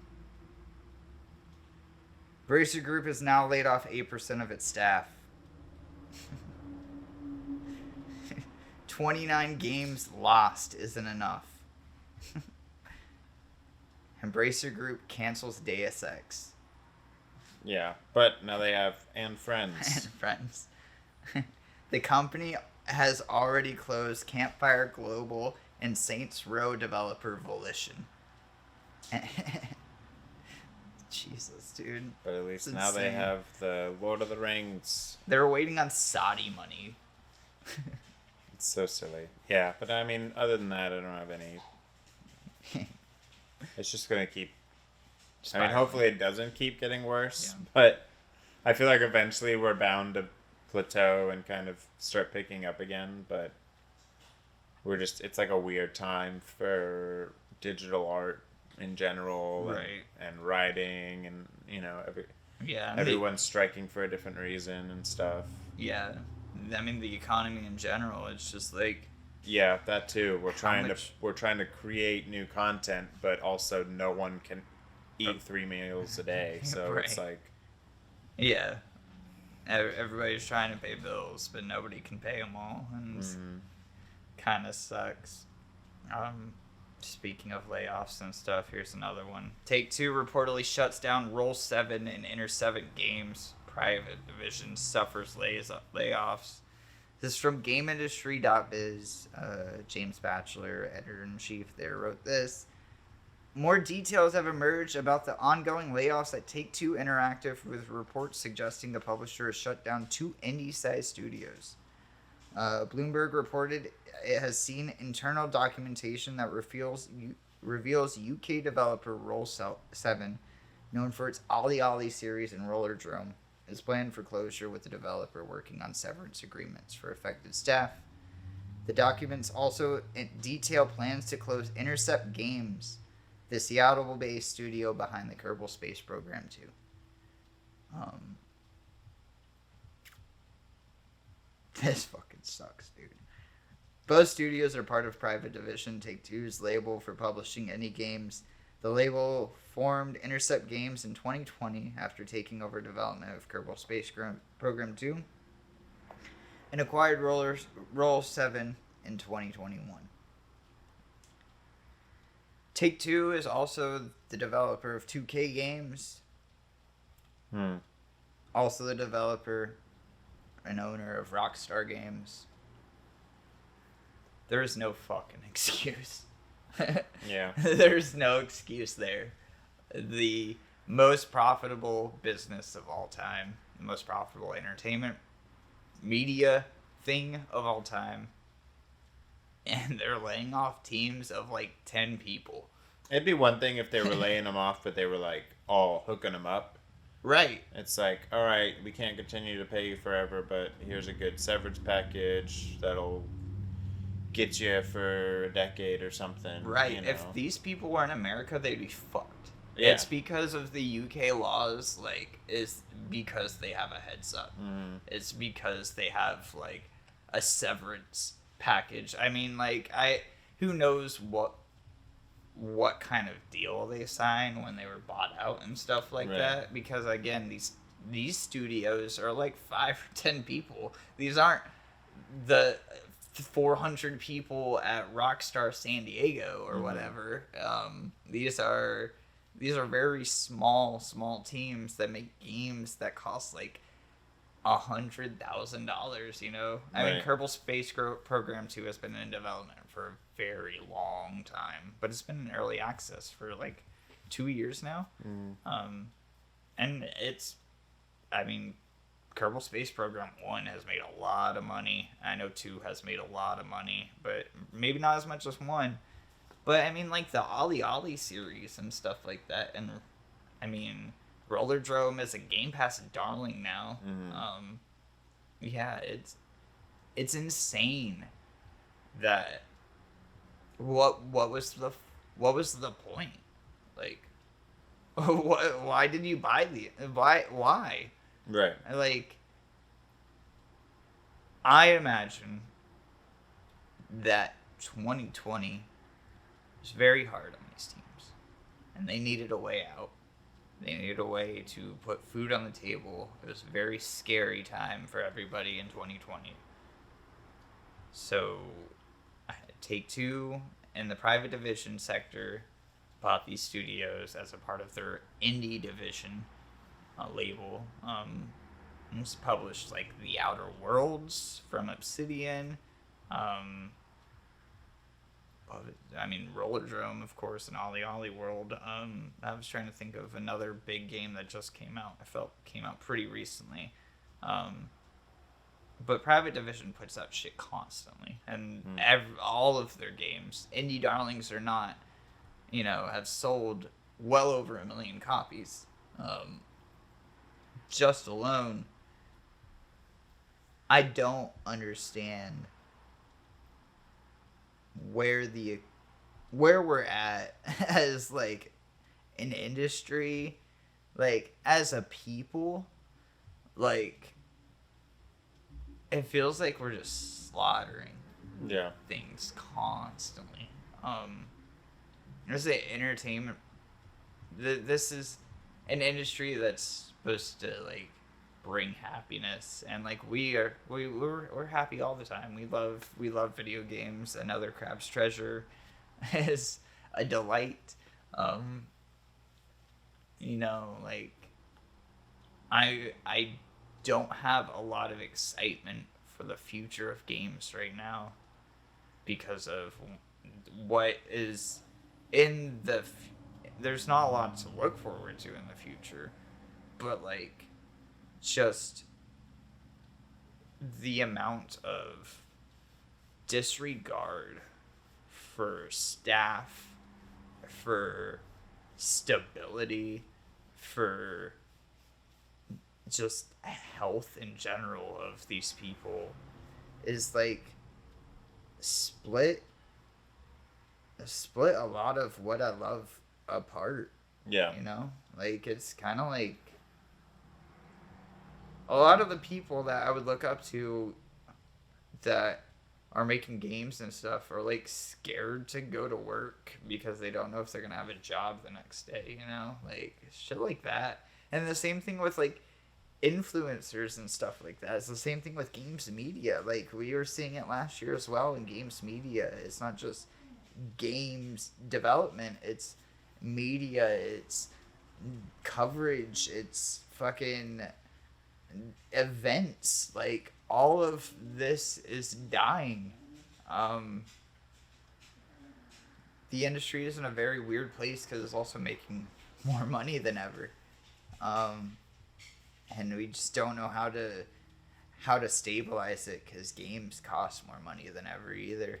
Embracer Group has now laid off 8% of its staff. 29 games lost isn't enough. Embracer Group cancels Deus Ex. Yeah, but now they have and And friends. friends. The company has already closed Campfire Global and Saints Row developer Volition. Jesus, dude. But at least It's now they insane. have the Lord of the Rings. They're waiting on Saudi money. It's so silly. Yeah, but I mean, other than that, I don't have any. It's just gonna keep. I mean, hopefully it doesn't keep getting worse. Yeah. But I feel like eventually we're bound to plateau and kind of start picking up again. But it's like a weird time for digital art in general, Right. and writing, and Yeah. everyone's striking for a different reason and stuff. Yeah. I mean, the economy in general, it's just like, Yeah, that too. We're trying much- to create new content, but also no one can eat 3 meals a day. So it's Right. like, yeah. Everybody's trying to pay bills, but nobody can pay them all, and kind of sucks. Speaking of layoffs and stuff, here's another one. Take-Two reportedly shuts down Roll 7 and Inter 7 games. Private division suffers layoffs. This is from GameIndustry.biz. James Batchelor, editor-in-chief there, wrote this. More details have emerged about the ongoing layoffs at Take-Two Interactive, with reports suggesting the publisher has shut down 2 indie-sized studios. Bloomberg reported it has seen internal documentation that reveals UK developer Roll 7, known for its Ollie Ollie series and Roller Drome, is planned for closure, with the developer working on severance agreements for affected staff. The documents also detail plans to close Intercept Games, the Seattle-based studio behind the Kerbal Space Program 2. This fucking sucks, dude. Both studios are part of Private Division, Take-Two's label for publishing indie games. The label formed Intercept Games in 2020 after taking over development of Kerbal Space Program 2 and acquired Roll 7 in 2021. Take-Two is also the developer of 2K games. Also the developer and owner of Rockstar Games. There is no fucking excuse. Yeah. There's no excuse there. The most profitable business of all time, the most profitable entertainment media thing of all time, and they're laying off teams of like 10 people. It'd be one thing if they were laying them off, but they were like all hooking them up. Right. It's like, all right, we can't continue to pay you forever, but here's a good severance package that'll get you for a decade or something. Right. You know? If these people were in America, they'd be fucked. Yeah. It's because of the UK laws, like, is because they have a heads up. Mm-hmm. It's because they have, like, a severance package. I mean, like, who knows what kind of deal they sign when they were bought out and stuff like that, because again, these studios are like 5 or 10 people. These aren't the 400 people at Rockstar San Diego or whatever. These are very small teams that make games that cost like $100,000, you know? I mean, Kerbal Space Program 2 has been in development for a very long time, but it's been in early access for like 2 years now. And it's, I mean, Kerbal Space Program 1 has made a lot of money. I know 2 has made a lot of money, but maybe not as much as 1. But I mean, like the Ollie Ollie series and stuff like that, and I mean, Roller Drome is a Game Pass darling now. Yeah, it's insane that what was the point? Like, why did you buy why? Right. Like, I imagine that 2020 was very hard on these teams, and they needed a way out. They needed a way to put food on the table. It was a very scary time for everybody in 2020. So, Take-Two and the Private Division sector bought these studios as a part of their indie division label. It's published like The Outer Worlds from Obsidian. I mean, Roller Drome, of course, and Ollie Ollie World. I was trying to think of another big game that just came out. I felt came out pretty recently. But Private Division puts out shit constantly. And all of their games, indie darlings or not, you know, have sold well over 1 million copies. Just alone. I don't understand where we're at as like an industry, like as a people. Like, it feels like we're just slaughtering things constantly. There's the entertainment. This is an industry that's supposed to like bring happiness, and like we're happy all the time. We love video games. Another CRABS treasure is a delight. Um, you know, like I don't have a lot of excitement for the future of games right now because of what is in there's not a lot to look forward to in the future, but like just the amount of disregard for staff, for stability, for just health in general of these people is like split split a lot of what I love apart. Yeah. You know? Like it's kinda like a lot of the people that I would look up to that are making games and stuff are like scared to go to work because they don't know if they're gonna have a job the next day, you know? Like shit like that. And the same thing with like influencers and stuff like that. It's the same thing with games media. Like we were seeing it last year as well in games media. It's not just games development, it's media, it's coverage, it's fucking events. Like all of this is dying. Um, the industry is in a very weird place because it's also making more money than ever. Um, and we just don't know how to stabilize it because games cost more money than ever either.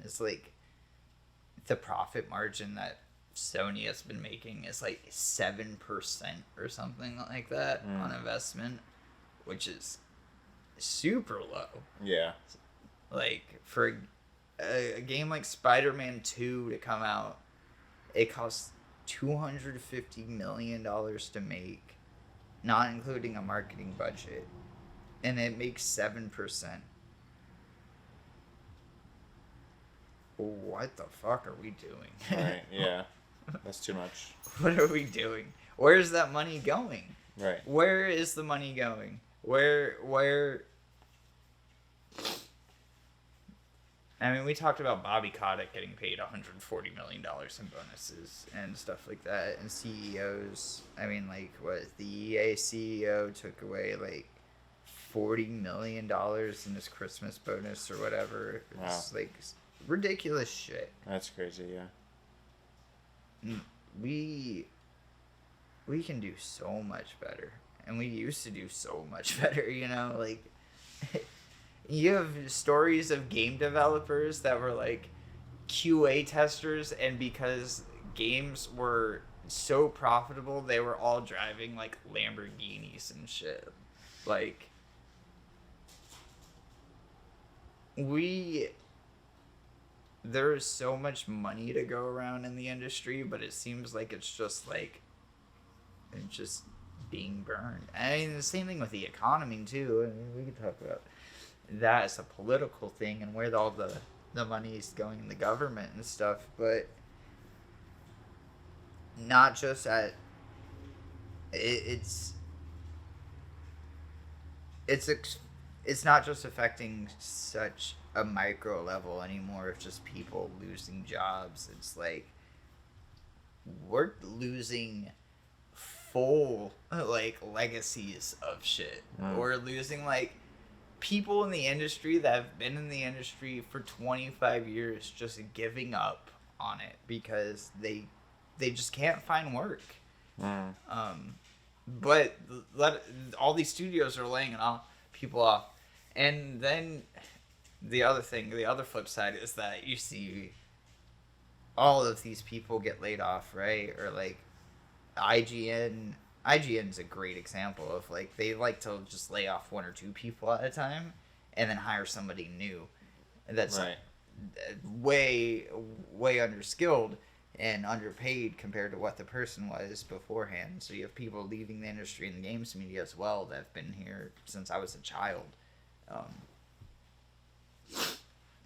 It's like the profit margin that Sony has been making is like 7% or something like that on investment, which is super low. Yeah. Like for a game like Spider-Man 2 to come out, it costs $250 million to make, not including a marketing budget, and it makes 7%. What the fuck are we doing? Right. Yeah. That's too much. What are we doing? Where's that money going? Right. Where is the money going? Where I mean, we talked about Bobby Kotick getting paid $140 million in bonuses and stuff like that, and CEOs. I mean, like, what, the EA CEO took away, like, $40 million in his Christmas bonus or whatever. It's, like, ridiculous shit. That's crazy, yeah. We can do so much better. And we used to do so much better, you know? Like, you have stories of game developers that were like QA testers, and because games were so profitable, they were all driving like Lamborghinis and shit. Like, there's so much money to go around in the industry, but it seems like it's just being burned. I mean, the same thing with the economy too. I mean, we could talk about that as a political thing and where all the money is going in the government and stuff, but not just at it's not just affecting such a micro level anymore of just people losing jobs. It's like we're losing full like legacies of shit. We're losing like people in the industry that have been in the industry for 25 years just giving up on it because they just can't find work. But all these studios are laying people off. And then the other flip side is that you see all of these people get laid off, right? Or like IGN's a great example of like they like to just lay off one or two people at a time and then hire somebody new that's right. way underskilled and underpaid compared to what the person was beforehand. So you have people leaving the industry in the games media as well that have been here since I was a child,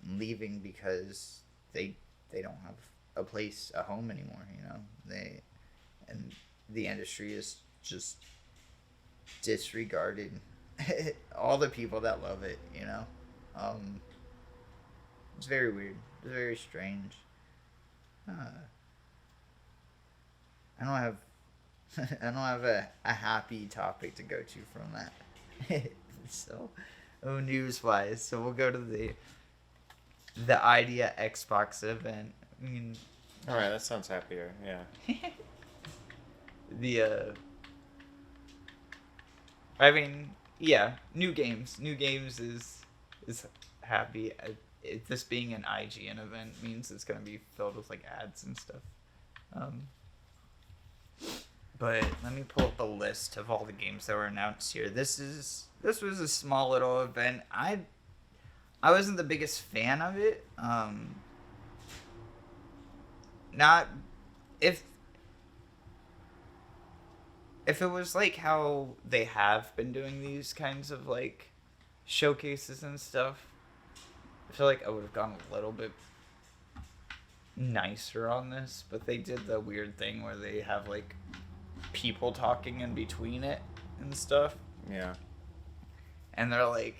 leaving because they don't have a home anymore, you know. And the industry is just disregarded all the people that love it, you know. It's very weird. It's very strange. I don't have I don't have a happy topic to go to from that. So, news wise, so we'll go to the Idea Xbox event. I mean, all right, that sounds happier. Yeah. the I mean, yeah, new games. New games is happy. This being an IGN event means it's gonna be filled with like ads and stuff. But let me pull up a list of all the games that were announced here. This was a small little event. I wasn't the biggest fan of it. Not if it was like how they have been doing these kinds of like showcases and stuff, I feel like I would have gone a little bit nicer on this, but they did the weird thing where they have like people talking in between it and stuff. Yeah. And they're like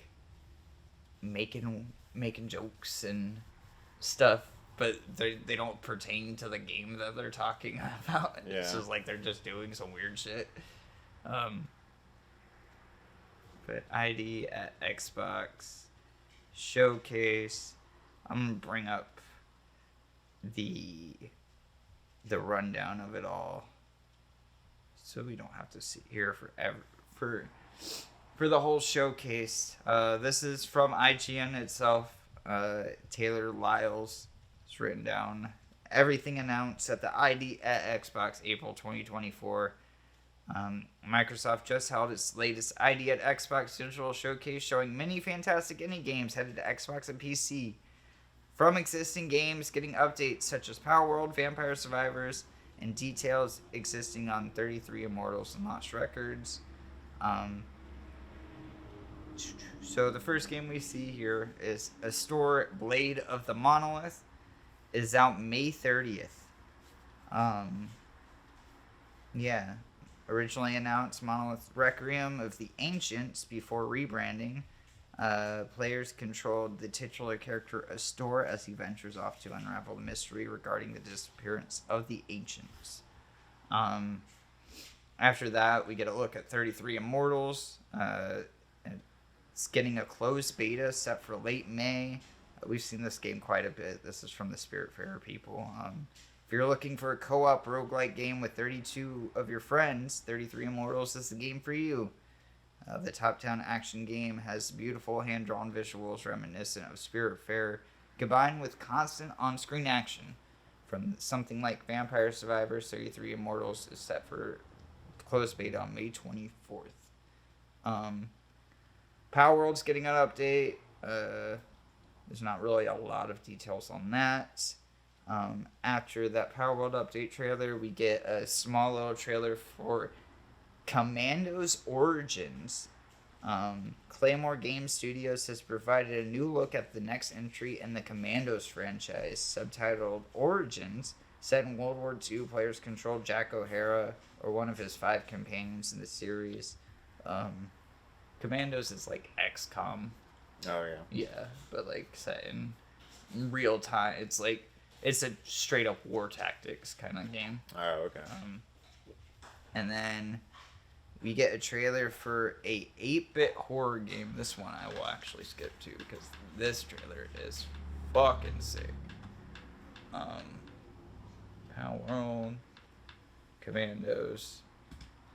making jokes and stuff, but they don't pertain to the game that they're talking about. Yeah. It's just like they're just doing some weird shit. But ID at Xbox showcase. I'm gonna bring up the rundown of it all, so we don't have to sit here for the whole showcase. This is from IGN itself. Taylor Lyles has written down everything announced at the ID at Xbox April 2024. Microsoft just held its latest ID at Xbox digital showcase, showing many fantastic indie games headed to Xbox and PC. From existing games, getting updates such as Power World, Vampire Survivors, and details existing on 33 Immortals and Lost Records. So the first game we see here is Astor Blade of the Monolith. It is out May 30th. Yeah. Originally announced Monolith Requiem of the Ancients before rebranding. Players controlled the titular character Astor as he ventures off to unravel the mystery regarding the disappearance of the Ancients. After that, we get a look at 33 Immortals. It's getting a closed beta set for late May. We've seen this game quite a bit. This is from the Spiritfarer people. If you're looking for a co-op roguelike game with 32 of your friends, 33 Immortals is the game for you. The top-down action game has beautiful hand-drawn visuals reminiscent of Spiritfarer, combined with constant on-screen action. From something like Vampire Survivors, 33 Immortals is set for closed beta on May 24th. Power World's getting an update. There's not really a lot of details on that. After that Power World update trailer, we get a small little trailer for Commandos Origins. Claymore Game Studios has provided a new look at the next entry in the Commandos franchise, subtitled Origins. Set in World War II, players control Jack O'Hara, or one of his 5 companions in the series. Commandos is like XCOM. Oh, yeah. Yeah, but like set in real time. It's like, it's a straight up war tactics kind of game. Oh, okay. And then we get a trailer for a 8-bit horror game. This one I will actually skip to because this trailer is fucking sick. Power World, Commandos,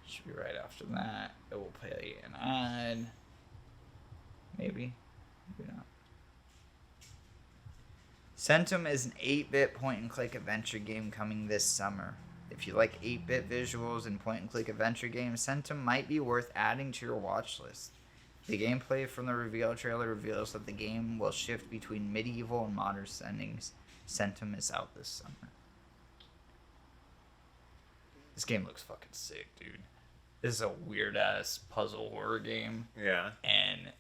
should be right after that. It will play an ad. Maybe not. Centum is an 8-bit point-and-click adventure game coming this summer. If you like 8-bit visuals and point-and-click adventure games, Centum might be worth adding to your watch list. The gameplay from the reveal trailer reveals that the game will shift between medieval and modern settings. Centum is out this summer. This game looks fucking sick, dude. This is a weird-ass puzzle horror game. Yeah. And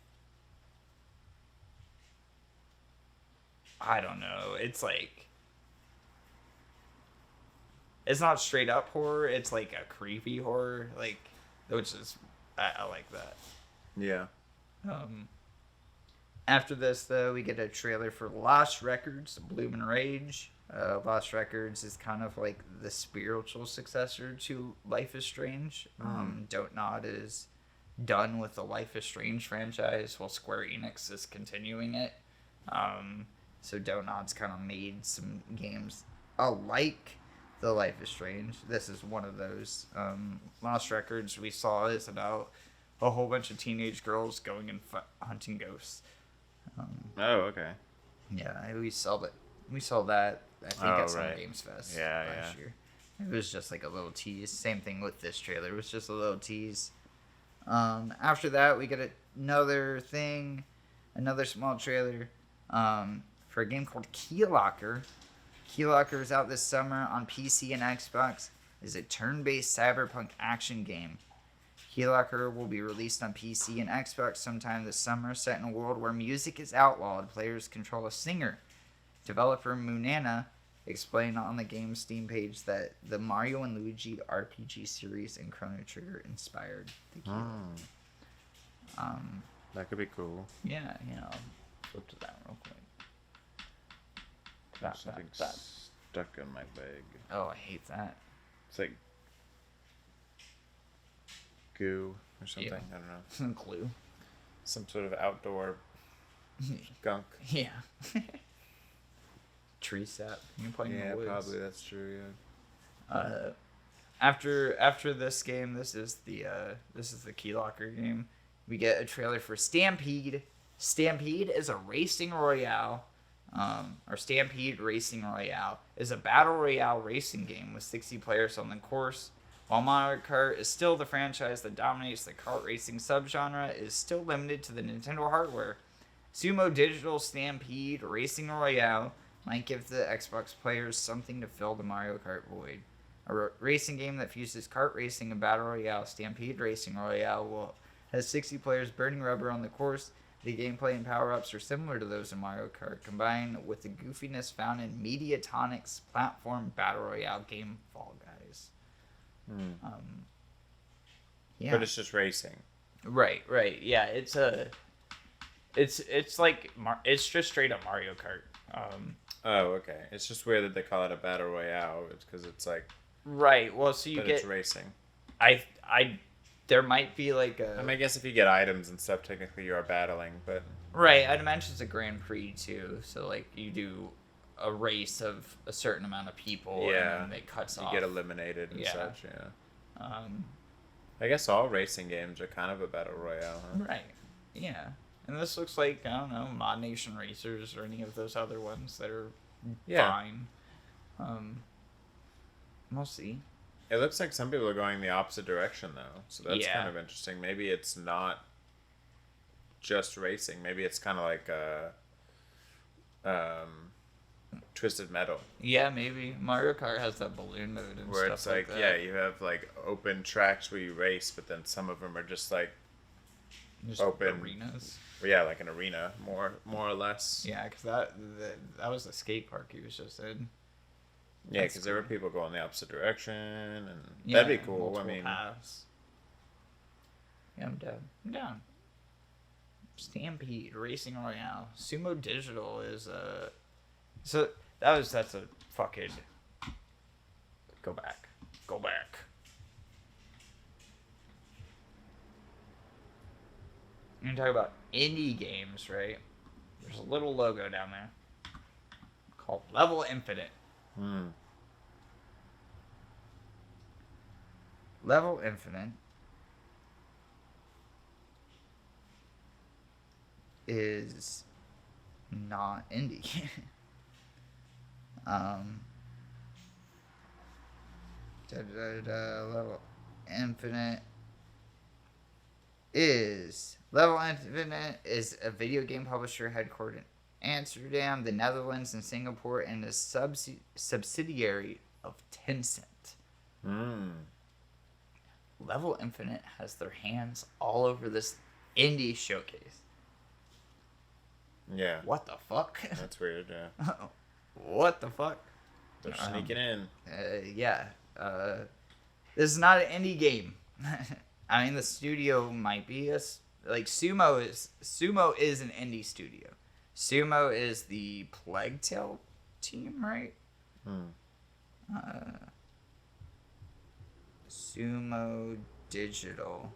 I don't know. It's like, it's not straight up horror. It's like a creepy horror, like, which is I like that. Yeah. After this, though, we get a trailer for Lost Records, Bloom and Rage. Lost Records is kind of like the spiritual successor to Life is Strange. Don't Nod is done with the Life is Strange franchise, while Square Enix is continuing it. So Don't Nod's kind of made some games alike the Life is Strange. This is one of those. Lost Records we saw is about a whole bunch of teenage girls going and hunting ghosts. Okay. Yeah, we saw that. We saw that. I think at Summer Games Fest last year. It was just like a little tease. Same thing with this trailer. It was just a little tease. After that, we get another thing, another small trailer for a game called Keylocker. Keylocker is out this summer on PC and Xbox. It's a turn-based cyberpunk action game. Keylocker will be released on PC and Xbox sometime this summer, set in a world where music is outlawed. Players control a singer. Developer Munana explained on the game's Steam page that the Mario and Luigi RPG series and Chrono Trigger inspired the game. That could be cool. Yeah, I'll flip to that real quick. Something stuck in my bag. Oh, I hate that. It's like goo or something. I don't know. Glue. Some sort of outdoor gunk. Yeah. Tree sap. You're playing in the woods. Yeah, probably that's true. Yeah. After this game, this is the Keylocker game. We get a trailer for Stampede. Stampede is a racing royale. Or Stampede Racing Royale is a battle royale racing game with 60 players on the course. While Mario Kart is still the franchise that dominates the kart racing subgenre, it is still limited to the Nintendo hardware. Sumo Digital Stampede Racing Royale might give the Xbox players something to fill the Mario Kart void. A racing game that fuses kart racing and battle royale, Stampede Racing Royale has 60 players burning rubber on the course. The gameplay and power-ups are similar to those in Mario Kart, combined with the goofiness found in Mediatronic's platform battle royale game Fall Guys. Yeah. But it's just racing. Right. Yeah, it's like it's just straight up Mario Kart. Okay. It's just weird that they call it a battle royale. It's because it's like. Right. Well, so it's racing. There might be like a. I guess if you get items and stuff, technically you are battling, but. Right. I'd imagine it's a Grand Prix too. So like you do a race of a certain amount of people. Yeah. And then it cuts off. You get eliminated and such. Yeah. I guess all racing games are kind of a battle royale. Huh? Right. Yeah. And this looks like, I don't know, Mod Nation Racers or any of those other ones that are fine. We'll see. It looks like some people are going the opposite direction, though. So that's kind of interesting. Maybe it's not just racing. Maybe it's kind of like Twisted Metal. Yeah, maybe. Mario Kart has that balloon mode and where stuff it's like, that. You have like open tracks where you race, but then some of them are just like open arenas. Yeah, like an arena, more or less. Yeah, because that was the skate park he was just in. Yeah, because there were people going the opposite direction, and that'd be cool. I mean, paths. Yeah, I'm down. Stampede Racing Royale. Sumo Digital is so that's a fucking go back. You're talking about indie games, right? There's a little logo down there called Level Infinite. Level Infinite is not indie. Level Infinite is a video game publisher headquartered in Amsterdam, the Netherlands, and Singapore, and a subsidiary of Tencent. Level Infinite has their hands all over this indie showcase. Yeah. What the fuck? That's weird, yeah. What the fuck? They're sneaking in. Yeah. This is not an indie game. I mean, the studio might be Sumo is an indie studio. Sumo is the Plague Tale team, right? Sumo Digital.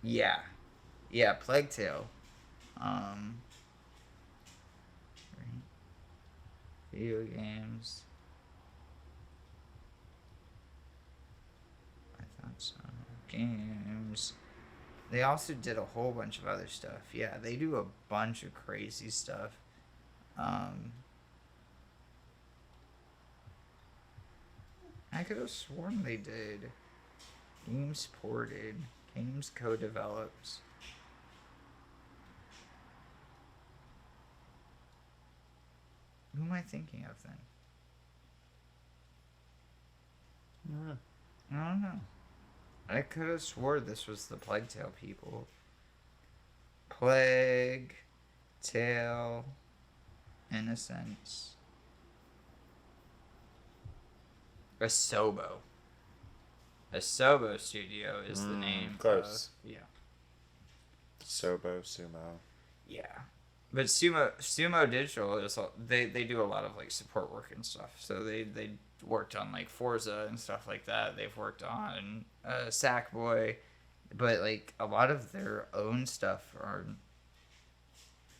Yeah. Yeah, Plague Tale. Video games. I thought so. Games. They also did a whole bunch of other stuff. Yeah, they do a bunch of crazy stuff. I could have sworn they did. Games ported. Games co-developed. Who am I thinking of then? I don't know. I could have swore this was the Plague Tale people. Plague Tale Innocence. Asobo. Asobo Studio is the name. Close. Yeah. Sumo. Yeah. But Sumo Digital is they do a lot of like support work and stuff. So they worked on like Forza and stuff like that. They've worked on Sackboy, but like a lot of their own stuff are.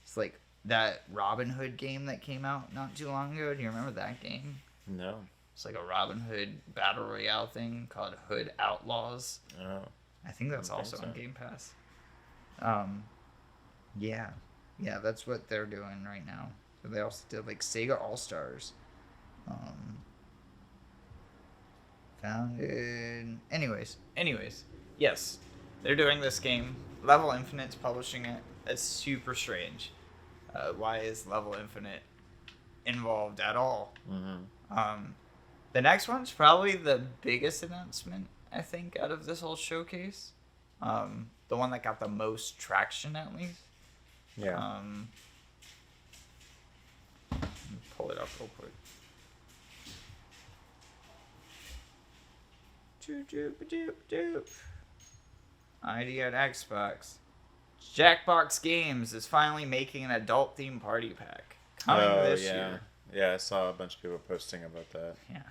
It's like that Robin Hood game that came out not too long ago. Do you remember that game? No. It's like a Robin Hood battle royale thing called Hood Outlaws. Oh. I think that's also on Game Pass. Yeah, that's what they're doing right now. So they also did like Sega All Stars. Founded. Anyways, yes, they're doing this game. Level Infinite's publishing it. That's super strange. Why is Level Infinite involved at all? The next one's probably the biggest announcement, I think, out of this whole showcase. The one that got the most traction, at least. Yeah. Let me pull it up real quick. ID at Xbox. Jackbox Games is finally making an adult themed party pack. Coming this year. Yeah, I saw a bunch of people posting about that. Yeah.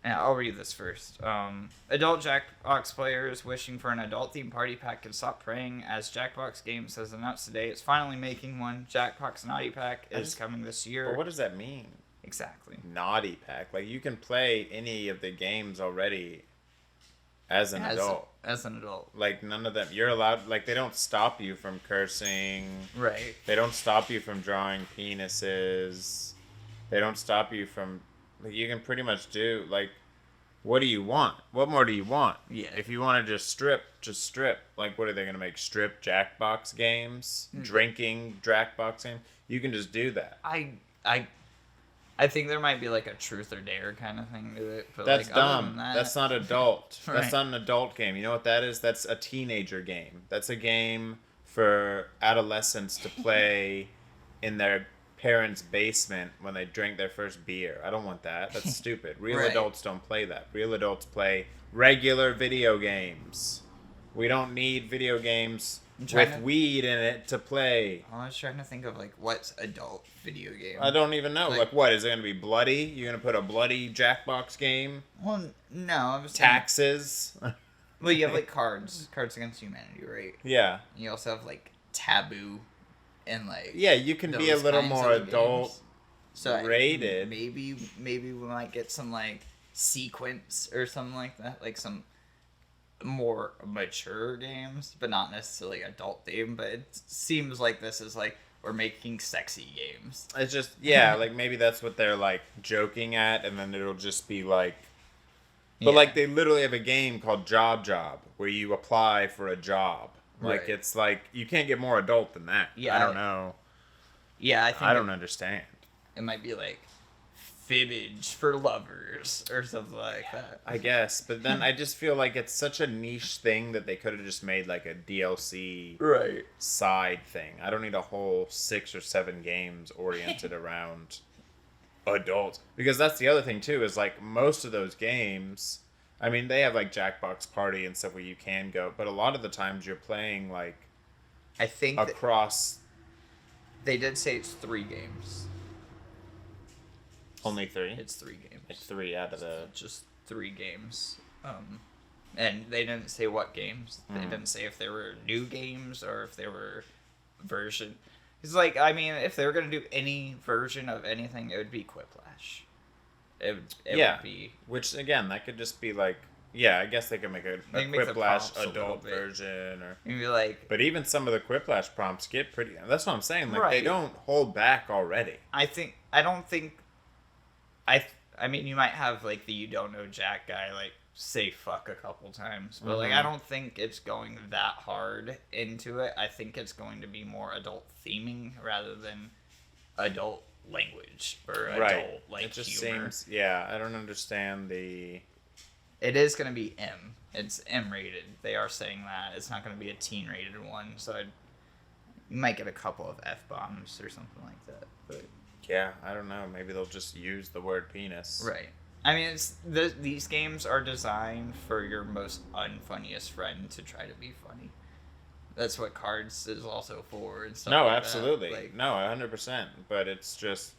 I'll read this first. Adult Jackbox players wishing for an adult-themed party pack can stop praying, as Jackbox Games has announced today it's finally making one. Jackbox Naughty Pack is coming this year. But what does that mean? Exactly. Naughty Pack. Like, you can play any of the games already as an adult. As an adult. Like, none of them. You're allowed... Like, they don't stop you from cursing. Right. They don't stop you from drawing penises. They don't stop you from... Like, you can pretty much do, like, what do you want? What more do you want? Yeah. If you want to just strip. Like, what are they going to make? Strip Jackbox games? Drinking Jackbox games? You can just do that. I think there might be, like, a truth or dare kind of thing to it. But that's like, dumb. That's not adult. Right. That's not an adult game. You know what that is? That's a teenager game. That's a game for adolescents to play in their parents' basement when they drink their first beer. I don't want that. That's stupid. Real adults don't play that. Real adults play regular video games. We don't need video games with weed in it to play. I was trying to think of, like, what's adult video game. I don't even know. Like what? Is it going to be bloody? You're going to put a bloody Jackbox game? Well, no. I was Taxes? Well, you have, like, Cards Against Humanity, right? Yeah. You also have, like, Taboo. And like you can be a little more adult rated. Maybe we might get some like Sequence or something like that, like some more mature games, but not necessarily adult theme. But it seems like this is like we're making sexy games. It's just like maybe that's what they're like joking at, and then it'll just be like. But like they literally have a game called Job where you apply for a job. Like, it's like, you can't get more adult than that. Yeah. I don't know. Yeah, I think... I don't understand. It might be, like, Fibbage for lovers or something like that. I guess. But then I just feel like it's such a niche thing that they could have just made, like, a DLC side thing. I don't need a whole 6 or 7 games oriented around adults. Because that's the other thing, too, is, like, most of those games... I mean, they have, like, Jackbox Party and stuff where you can go, but a lot of the times you're playing, like, I think across They did say it's 3 games. Only 3? It's 3 games. Like 3 out of the... Just 3 games. And they didn't say what games. They didn't say if they were new games or if they were version. It's like, I mean, if they were going to do any version of anything, it would be Quiplash. It would be... Which, again, that could just be like... Yeah, I guess they could make a Quiplash adult version, or maybe like. But even some of the Quiplash prompts get pretty. That's what I'm saying. Like they don't hold back already. I mean, you might have like the you don't know Jack guy like say fuck a couple times, but like I don't think it's going that hard into it. I think it's going to be more adult theming rather than adult language or adult like it just humor. Seems. Yeah, I don't understand the. It is going to be M. It's M-rated. They are saying that. It's not going to be a teen-rated one, so you might get a couple of F-bombs or something like that. But yeah, I don't know. Maybe they'll just use the word penis. Right. I mean, these games are designed for your most unfunniest friend to try to be funny. That's what cards is also for and stuff No, like absolutely. That. Like, no, 100%. But it's just...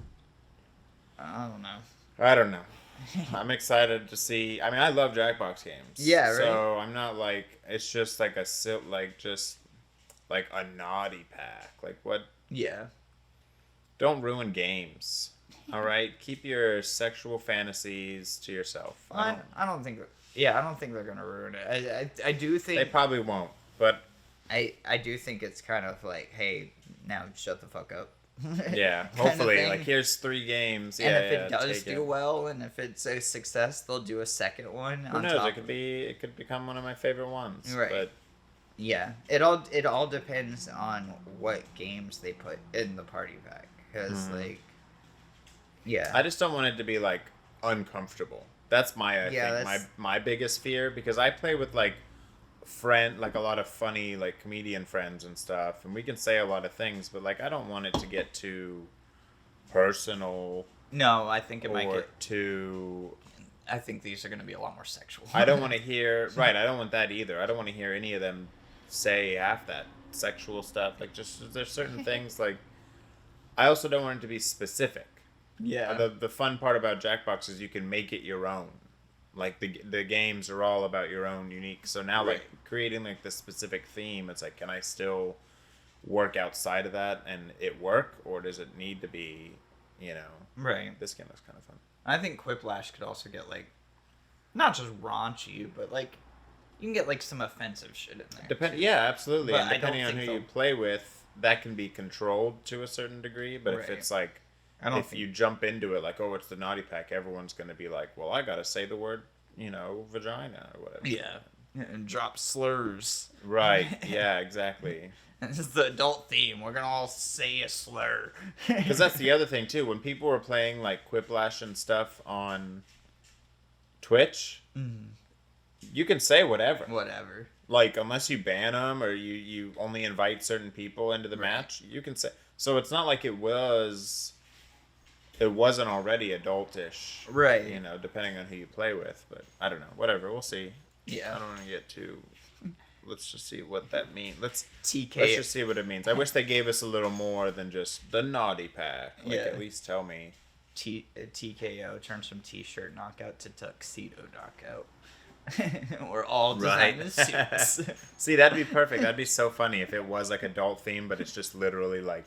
I don't know. I don't know. I'm excited to see. I mean, I love Jackbox games. Yeah, right. So I'm not like it's just like a naughty pack. Like what? Yeah. Don't ruin games. All right, keep your sexual fantasies to yourself. I don't think. Yeah, I don't think they're gonna ruin it. I do think they probably won't. But I do think it's kind of like, hey, now shut the fuck up. Yeah, hopefully. Like, here's 3 games. Yeah, and if it does do well, and if it's a success, they'll do a second one. Who knows? It could become one of my favorite ones. Right. But yeah, it all depends on what games they put in the party pack. Because yeah, I just don't want it to be like uncomfortable. That's my my biggest fear, because I play with like a lot of funny like comedian friends and stuff, and we can say a lot of things, but like I don't want it to get too personal. No, I think it might get too. I think these are going to be a lot more sexual. I don't want to hear I don't want that either. I don't want to hear any of them say half that sexual stuff. Like, just there's certain things like I also don't want it to be specific. Yeah. The fun part about Jackbox is you can make it your own. Like the games are all about your own unique. So now like creating like this specific theme, it's like, can I still work outside of that and it work, or does it need to be, right? This game looks kind of fun. I think Quiplash could also get like not just raunchy, but like you can get like some offensive shit in there. Yeah, absolutely. But and depending on who you play with, that can be controlled to a certain degree. But if it's like, if you jump into it like, oh, it's the naughty pack, everyone's going to be like, well, I got to say the word, vagina or whatever. Yeah. And drop slurs. Right. Yeah, exactly. This is the adult theme. We're going to all say a slur. Because that's the other thing, too. When people were playing like Quiplash and stuff on Twitch, you can say whatever. Whatever. Like, unless you ban them or you only invite certain people into the match, you can say. So it's not like it wasn't already adultish. Right. Depending on who you play with. But I don't know. Whatever. We'll see. Yeah. I don't want to get too... Let's just see what that means. Let's just see what it means. I wish they gave us a little more than just the naughty pack. Like, at least tell me. TKO turns from T-shirt knockout to tuxedo knockout. We're all designed in suits. See, that'd be perfect. That'd be so funny if it was like adult theme, but it's just literally like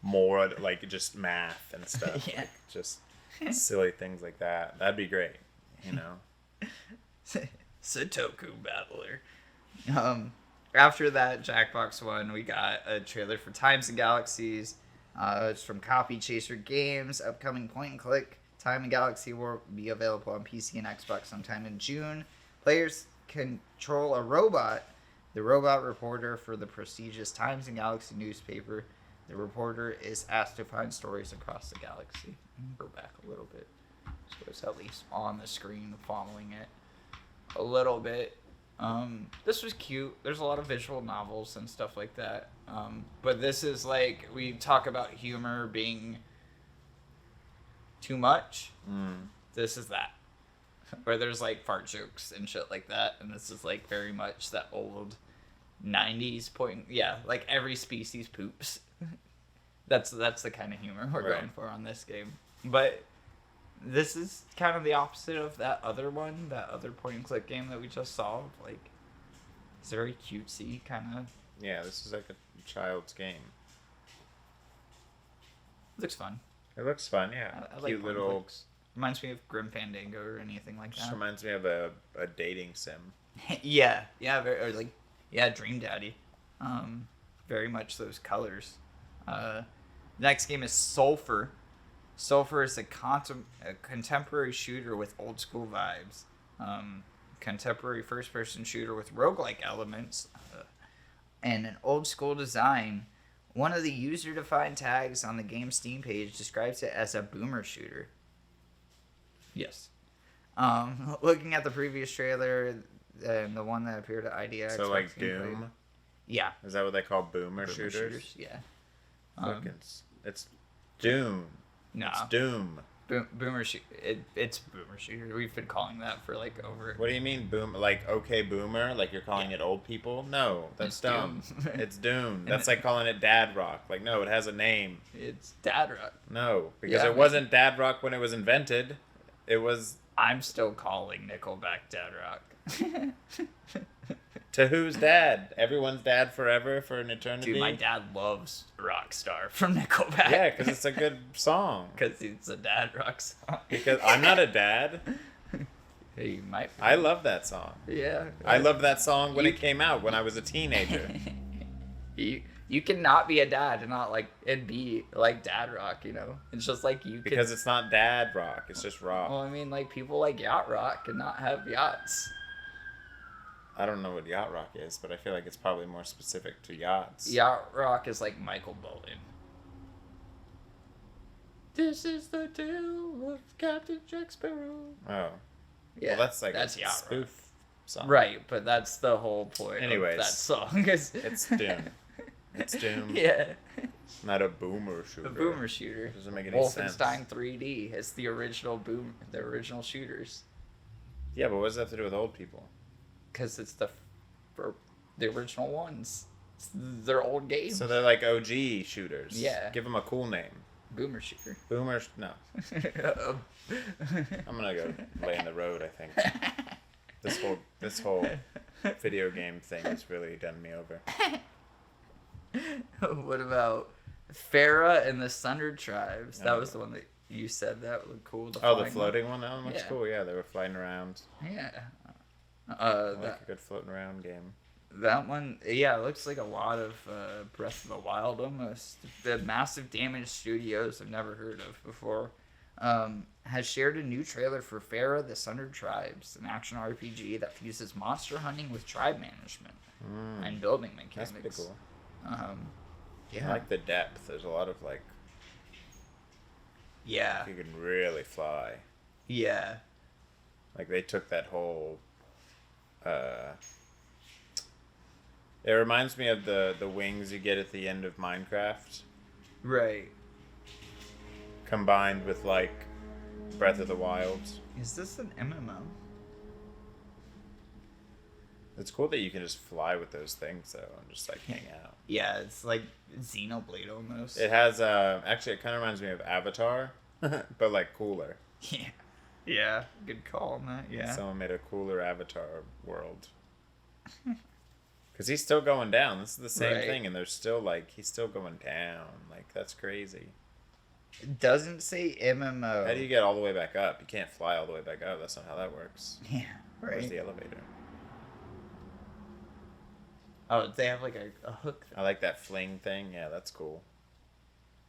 more like just math and stuff. Yeah. Like, just silly things like that. That'd be great. Sudoku battler. After that Jackbox one, we got a trailer for Times and Galaxies. It's from Copy Chaser Games. Upcoming point and click. Time and Galaxy will be available on PC and Xbox sometime in June. Players control a robot, the robot reporter for the prestigious Times and Galaxy newspaper. The reporter is asked to find stories across the galaxy. Go back a little bit, so it's at least on the screen following it a little bit. This was cute. There's a lot of visual novels and stuff like that. But this is like, we talk about humor being too much. This is that. Where there's like fart jokes and shit like that. And this is like very much that old 90s point. Yeah, like every species poops. That's the kind of humor we're Right. going for on this game. But this is kind of the opposite of that other one, that other point and click game that we just saw. Like, it's very cutesy, kind of. Yeah, this is like a child's game. Looks fun. It looks fun, yeah. I like Cute point and little. clicks. Reminds me of Grim Fandango or anything like Just that. reminds me of a dating sim. Yeah, or like, yeah, Dream Daddy. Very much those colors. Next game is Sulphur. Sulphur is a contemporary shooter with old school vibes. Contemporary first-person shooter with roguelike elements and an old school design. One of the user-defined tags on the game's Steam page describes it as a boomer shooter. Yes. Looking at the previous trailer and the one that appeared at IDX. So like Doom? Yeah. Is that what they call boomer shooters? Yeah. It's Doom. No. It's Doom. Boomer shoot. It's boomer shooter. We've been calling that for like over. What do you mean boom? Like okay boomer? Like you're calling it old people? No, that's It's dumb. Doom. It's Doom. That's like calling it Dad Rock. Like no, it has a name. It's Dad Rock. No, because Yeah, it wasn't Dad Rock when it was invented. It was I'm still calling Nickelback Dad Rock. to whose dad? Everyone's dad forever for an eternity. Dude, my dad loves Rockstar from Nickelback. Yeah, because it's a good song. Because it's a Dad Rock song. Because I'm not a dad. Hey, you might be. I love that song. Yeah. I loved that song when You- it came out when I was a teenager. You cannot be a dad and not like and be like Dad Rock, you know? It's just like you Because it's not dad rock, it's just rock. well, I mean, like people like yacht rock and not have yachts. I don't know what yacht rock is, but I feel like it's probably more specific to yachts. Yacht rock is like Michael Bolton. This is the tale of Captain Jack Sparrow. Oh. Yeah, Well, that's like that's a yacht rock. spoof song. Right, but that's the whole point Anyways, of that song. Is It's Doom. It's Doom. Yeah. Not a boomer shooter. The boomer shooter. Doesn't make any Wolfenstein sense. 3D. It's the original the original shooters. Yeah, but what does that have to do with old people? Because it's for the original ones. It's their old games. So they're like OG shooters. Yeah. Give them a cool name. Boomer shooter. Boomer. No. I'm gonna go lay in the road. I think this whole video game thing has really done me over. What about Farah and the Sundered Tribes? That Oh. was the one that you said that looked cool. Oh, the flying floating one? That one looks Yeah. cool. Yeah, they were flying around. Yeah. I like a good floating around game. That one, yeah, it looks like a lot of Breath of the Wild almost. The Massive Damage Studios I've never heard of before has shared a new trailer for Farah the Sundered Tribes, an action RPG that fuses monster hunting with tribe management and building mechanics. That's pretty cool. Yeah. I like the depth. There's a lot of like Yeah. you can really fly. Yeah. Like they took that whole. It reminds me of the wings you get at the end of Minecraft, Right. combined with like Breath of the Wild. Is this an MMO? It's cool that you can just fly with those things though and just like hang out. Yeah, it's like Xenoblade almost. It has actually it kind of reminds me of Avatar, but like cooler. Yeah. Yeah. Good call on that. Yeah. Someone made a cooler Avatar world. Because he's still going down. This is the same Right. thing, and there's still like he's still going down. Like that's crazy. It doesn't say MMO. How do you get all the way back up? You can't fly all the way back up. That's not how that works. Yeah. Where's Right. the elevator? Oh, they have like a hook. I like that fling thing. Yeah, that's cool.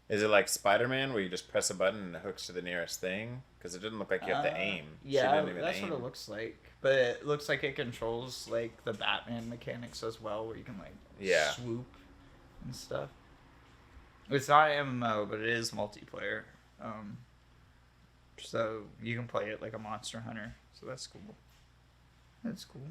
Is it like Spider-Man where you just press a button and it hooks to the nearest thing? Because it didn't look like you have to aim. She Yeah, didn't even that's aim. what it looks like. But it looks like it controls like the Batman mechanics as well, where you can like Yeah. swoop and stuff. It's not MMO, but it is multiplayer. So you can play it like a Monster Hunter. So that's cool. That's cool.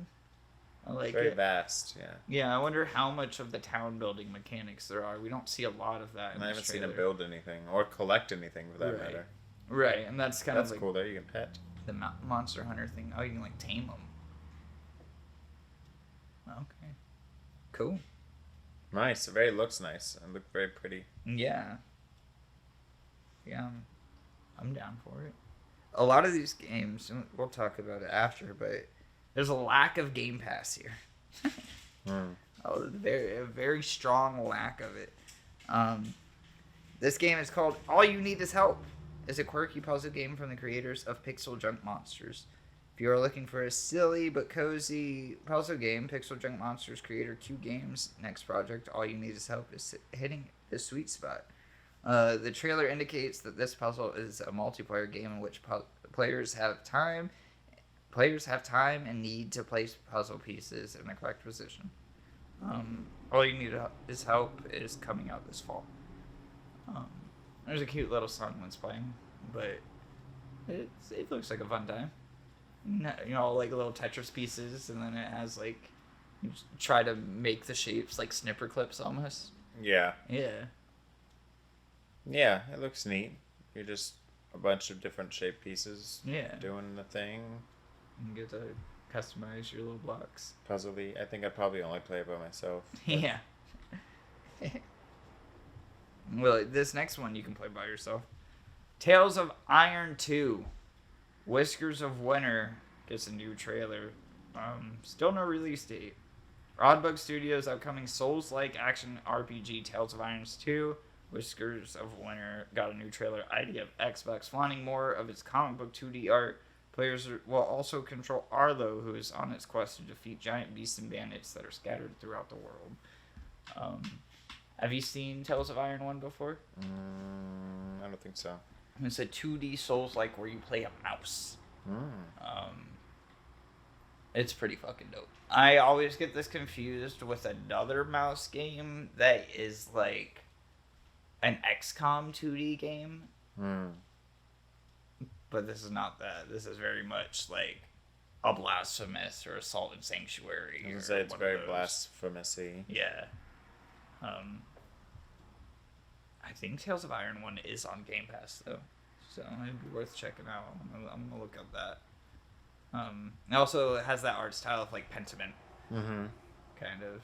I like Very it. vast, yeah. Yeah, I wonder how much of the town building mechanics there are. We don't see a lot of that. And I in haven't this seen him trailer. build anything or collect anything for that Right. matter. Right, and that's kind That's of like cool though. You can pet. the Monster Hunter thing. Oh, you can like tame them. Okay. Cool. Nice. It very looks nice and look very pretty. Yeah. Yeah, I'm down for it. A lot of these games, and we'll talk about it after, but there's a lack of Game Pass here. Hmm. A very strong lack of it. Um, this game is called All You Need Is Help. It's a quirky puzzle game from the creators of Pixel Junk Monsters. If you are looking for a silly but cozy puzzle game, Pixel Junk Monsters creator Q Games' next project, All You Need Is Help, is hitting the sweet spot. The trailer indicates that this puzzle is a multiplayer game in which players have time. Players have time and need to place puzzle pieces in the correct position. All You Need Is Help is coming out this fall. Um, there's a cute little song that's playing, but it looks like a fun time. You know, like little Tetris pieces, and then it has like you try to make the shapes like snipper clips almost. Yeah. Yeah. Yeah, it looks neat. You're just a bunch of different shaped pieces. Yeah. Doing the thing. You get to customize your little blocks. Puzzle-y. I think I'd probably only play it by myself. Yeah. Well, this next one you can play by yourself. Tales of Iron 2. Whiskers of Winter gets a new trailer. Still no release date. Oddbug Studios' upcoming Souls-like action RPG Tales of Iron 2. Whiskers of Winter got a new trailer ID of Xbox flaunting more of its comic book 2D art. Players will also control Arlo, who is on its quest to defeat giant beasts and bandits that are scattered throughout the world. Have you seen Tales of Iron 1 before? I don't think so. It's a 2D Souls-like where you play a mouse. It's pretty fucking dope. I always get this confused with another mouse game that is like an XCOM 2D game. But this is not that. This is very much like a Blasphemous or Assault and Sanctuary. I was say it's very blasphemous-y. Yeah. I think Tales of Iron 1 is on Game Pass, though. So it'd be worth checking out. I'm gonna look up that. It also has that art style of like Pentiment. Kind of.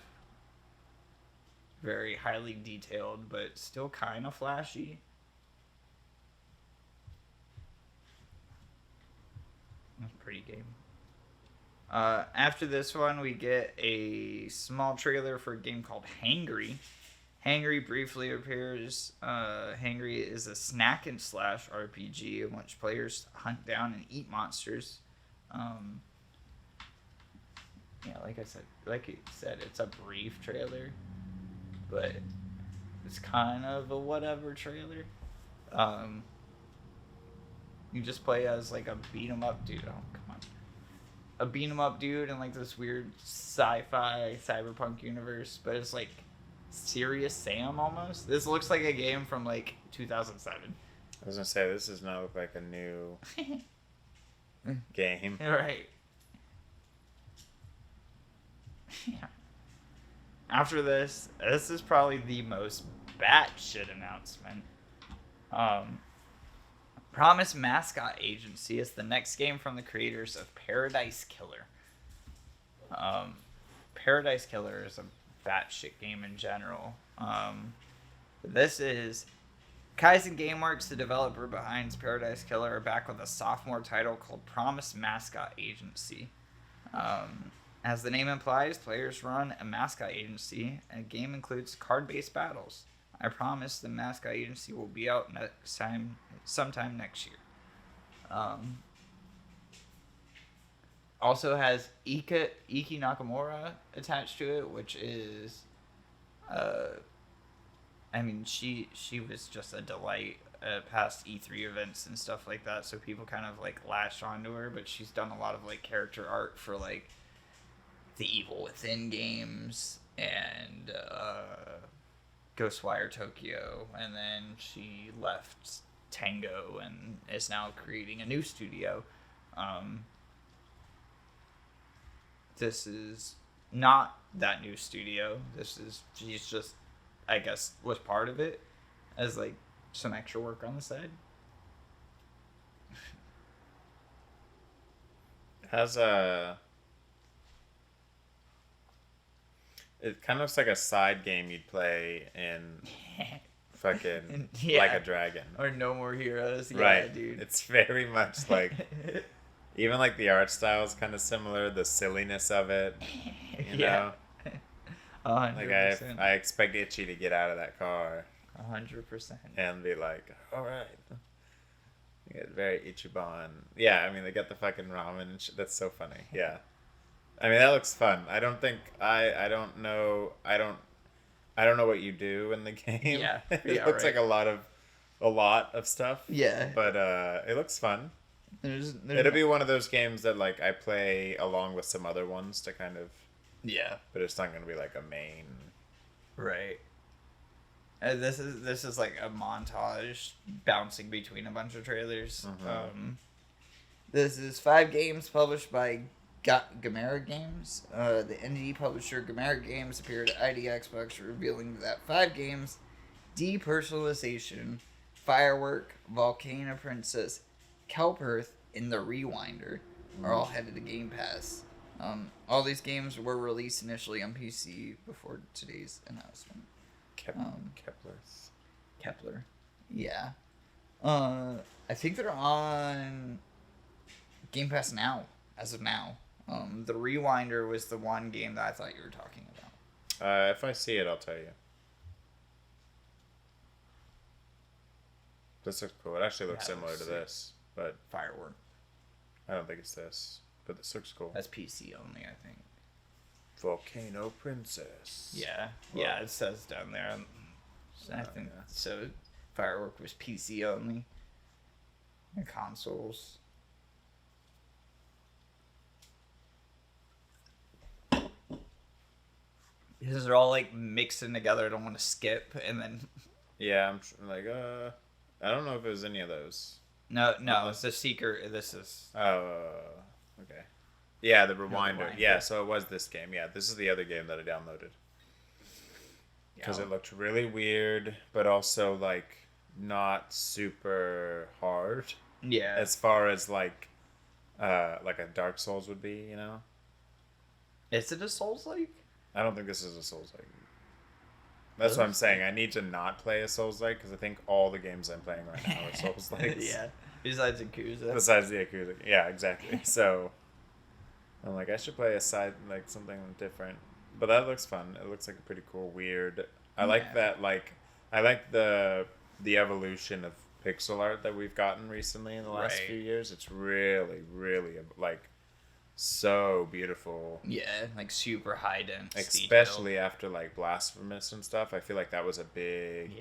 Very highly detailed, but still kind of flashy. That's a pretty game. After this one, we get a small trailer for a game called Hangry. Hangry briefly appears. Hangry is a snack and slash RPG in which players hunt down and eat monsters. Yeah, like you said, it's a brief trailer, but it's kind of a whatever trailer. You just play as like a beat 'em up dude. Oh, come on. A beat 'em up dude in like this weird sci-fi cyberpunk universe, but it's like Serious Sam almost. This looks like a game from like 2007. I was gonna say, this does not look like a new game. Right. Yeah. After this is probably the most batshit announcement. Promise Mascot Agency is the next game from the creators of Paradise Killer. Paradise Killer is a batshit game in general. This is Kaizen Gameworks, the developer behind Paradise Killer, are back with a sophomore title called Promise Mascot Agency. As the name implies, players run a mascot agency, and the game includes card-based battles. I promise the mascot agency will be out sometime next year. Also has Iki Nakamura attached to it, which is, she was just a delight at past E3 events and stuff like that, so people kind of like latched onto her, but she's done a lot of like character art for like the Evil Within games and Ghostwire Tokyo, and then she left Tango and is now creating a new studio. This is not that new studio. She's just, I guess, was part of it as like some extra work on the side. It kind of looks like a side game you'd play in fucking Yeah. like a dragon. Or No More Heroes. Yeah, Right, dude. it's very much like, even like the art style is kind of similar, the silliness of it, you know? 100%. Like I expect Itchy to get out of that car 100%. and be like, all right. It's very Ichiban. Yeah, I mean, they get the fucking ramen and shit. That's so funny. Yeah. I mean, that looks fun. I don't think, I don't know, I don't know what you do in the game. Yeah. It looks like a lot of stuff. Yeah. But it looks fun. There's It'll be one of those games that like I play along with some other ones to kind of, Yeah. but it's not going to be like a main. Right. This is like a montage bouncing between a bunch of trailers. This is 5 games published by Gamera Games. The indie publisher Gamera Games appeared at ID Xbox, revealing that 5 games, Depersonalization, Firework, Volcano Princess, Kelp Earth, and The Rewinder, are all headed to Game Pass. All these games were released initially on PC before today's announcement. Kepler. Yeah. I think they're on Game Pass now, as of now. The Rewinder was the one game that I thought you were talking about. If I see it, I'll tell you. This looks cool. It actually looks similar to this, but Firework. I don't think it's this. But this looks cool. That's PC only, I think. Volcano Princess. Yeah. Whoa. Yeah, it says down there. I think so. Firework was PC only. And consoles. These are all like mixing together. I don't want to skip, and then. Yeah, I'm like, I don't know if it was any of those. No, it's the Seeker. This is. Oh, okay. Yeah, the Rewinder. Rewinder. Yeah, so it was this game. Yeah, this is the other game that I downloaded. Because it looked really weird, but also like not super hard. Yeah. As far as like a Dark Souls would be, you know. Is it a Souls-like? I don't think this is a Souls-like. That's what I'm saying. I need to not play a Souls-like because I think all the games I'm playing right now are Souls-likes. Yeah. Besides Yakuza. Besides the Yakuza. Yeah, exactly. So I'm like, I should play a side, like something different. But that looks fun. It looks like a pretty cool, weird. I like that. Like, I like the evolution of pixel art that we've gotten recently in the last few years. It's really, really like so beautiful. Yeah, like super high dense. Especially detail. after like Blasphemous and stuff. I feel like that was a big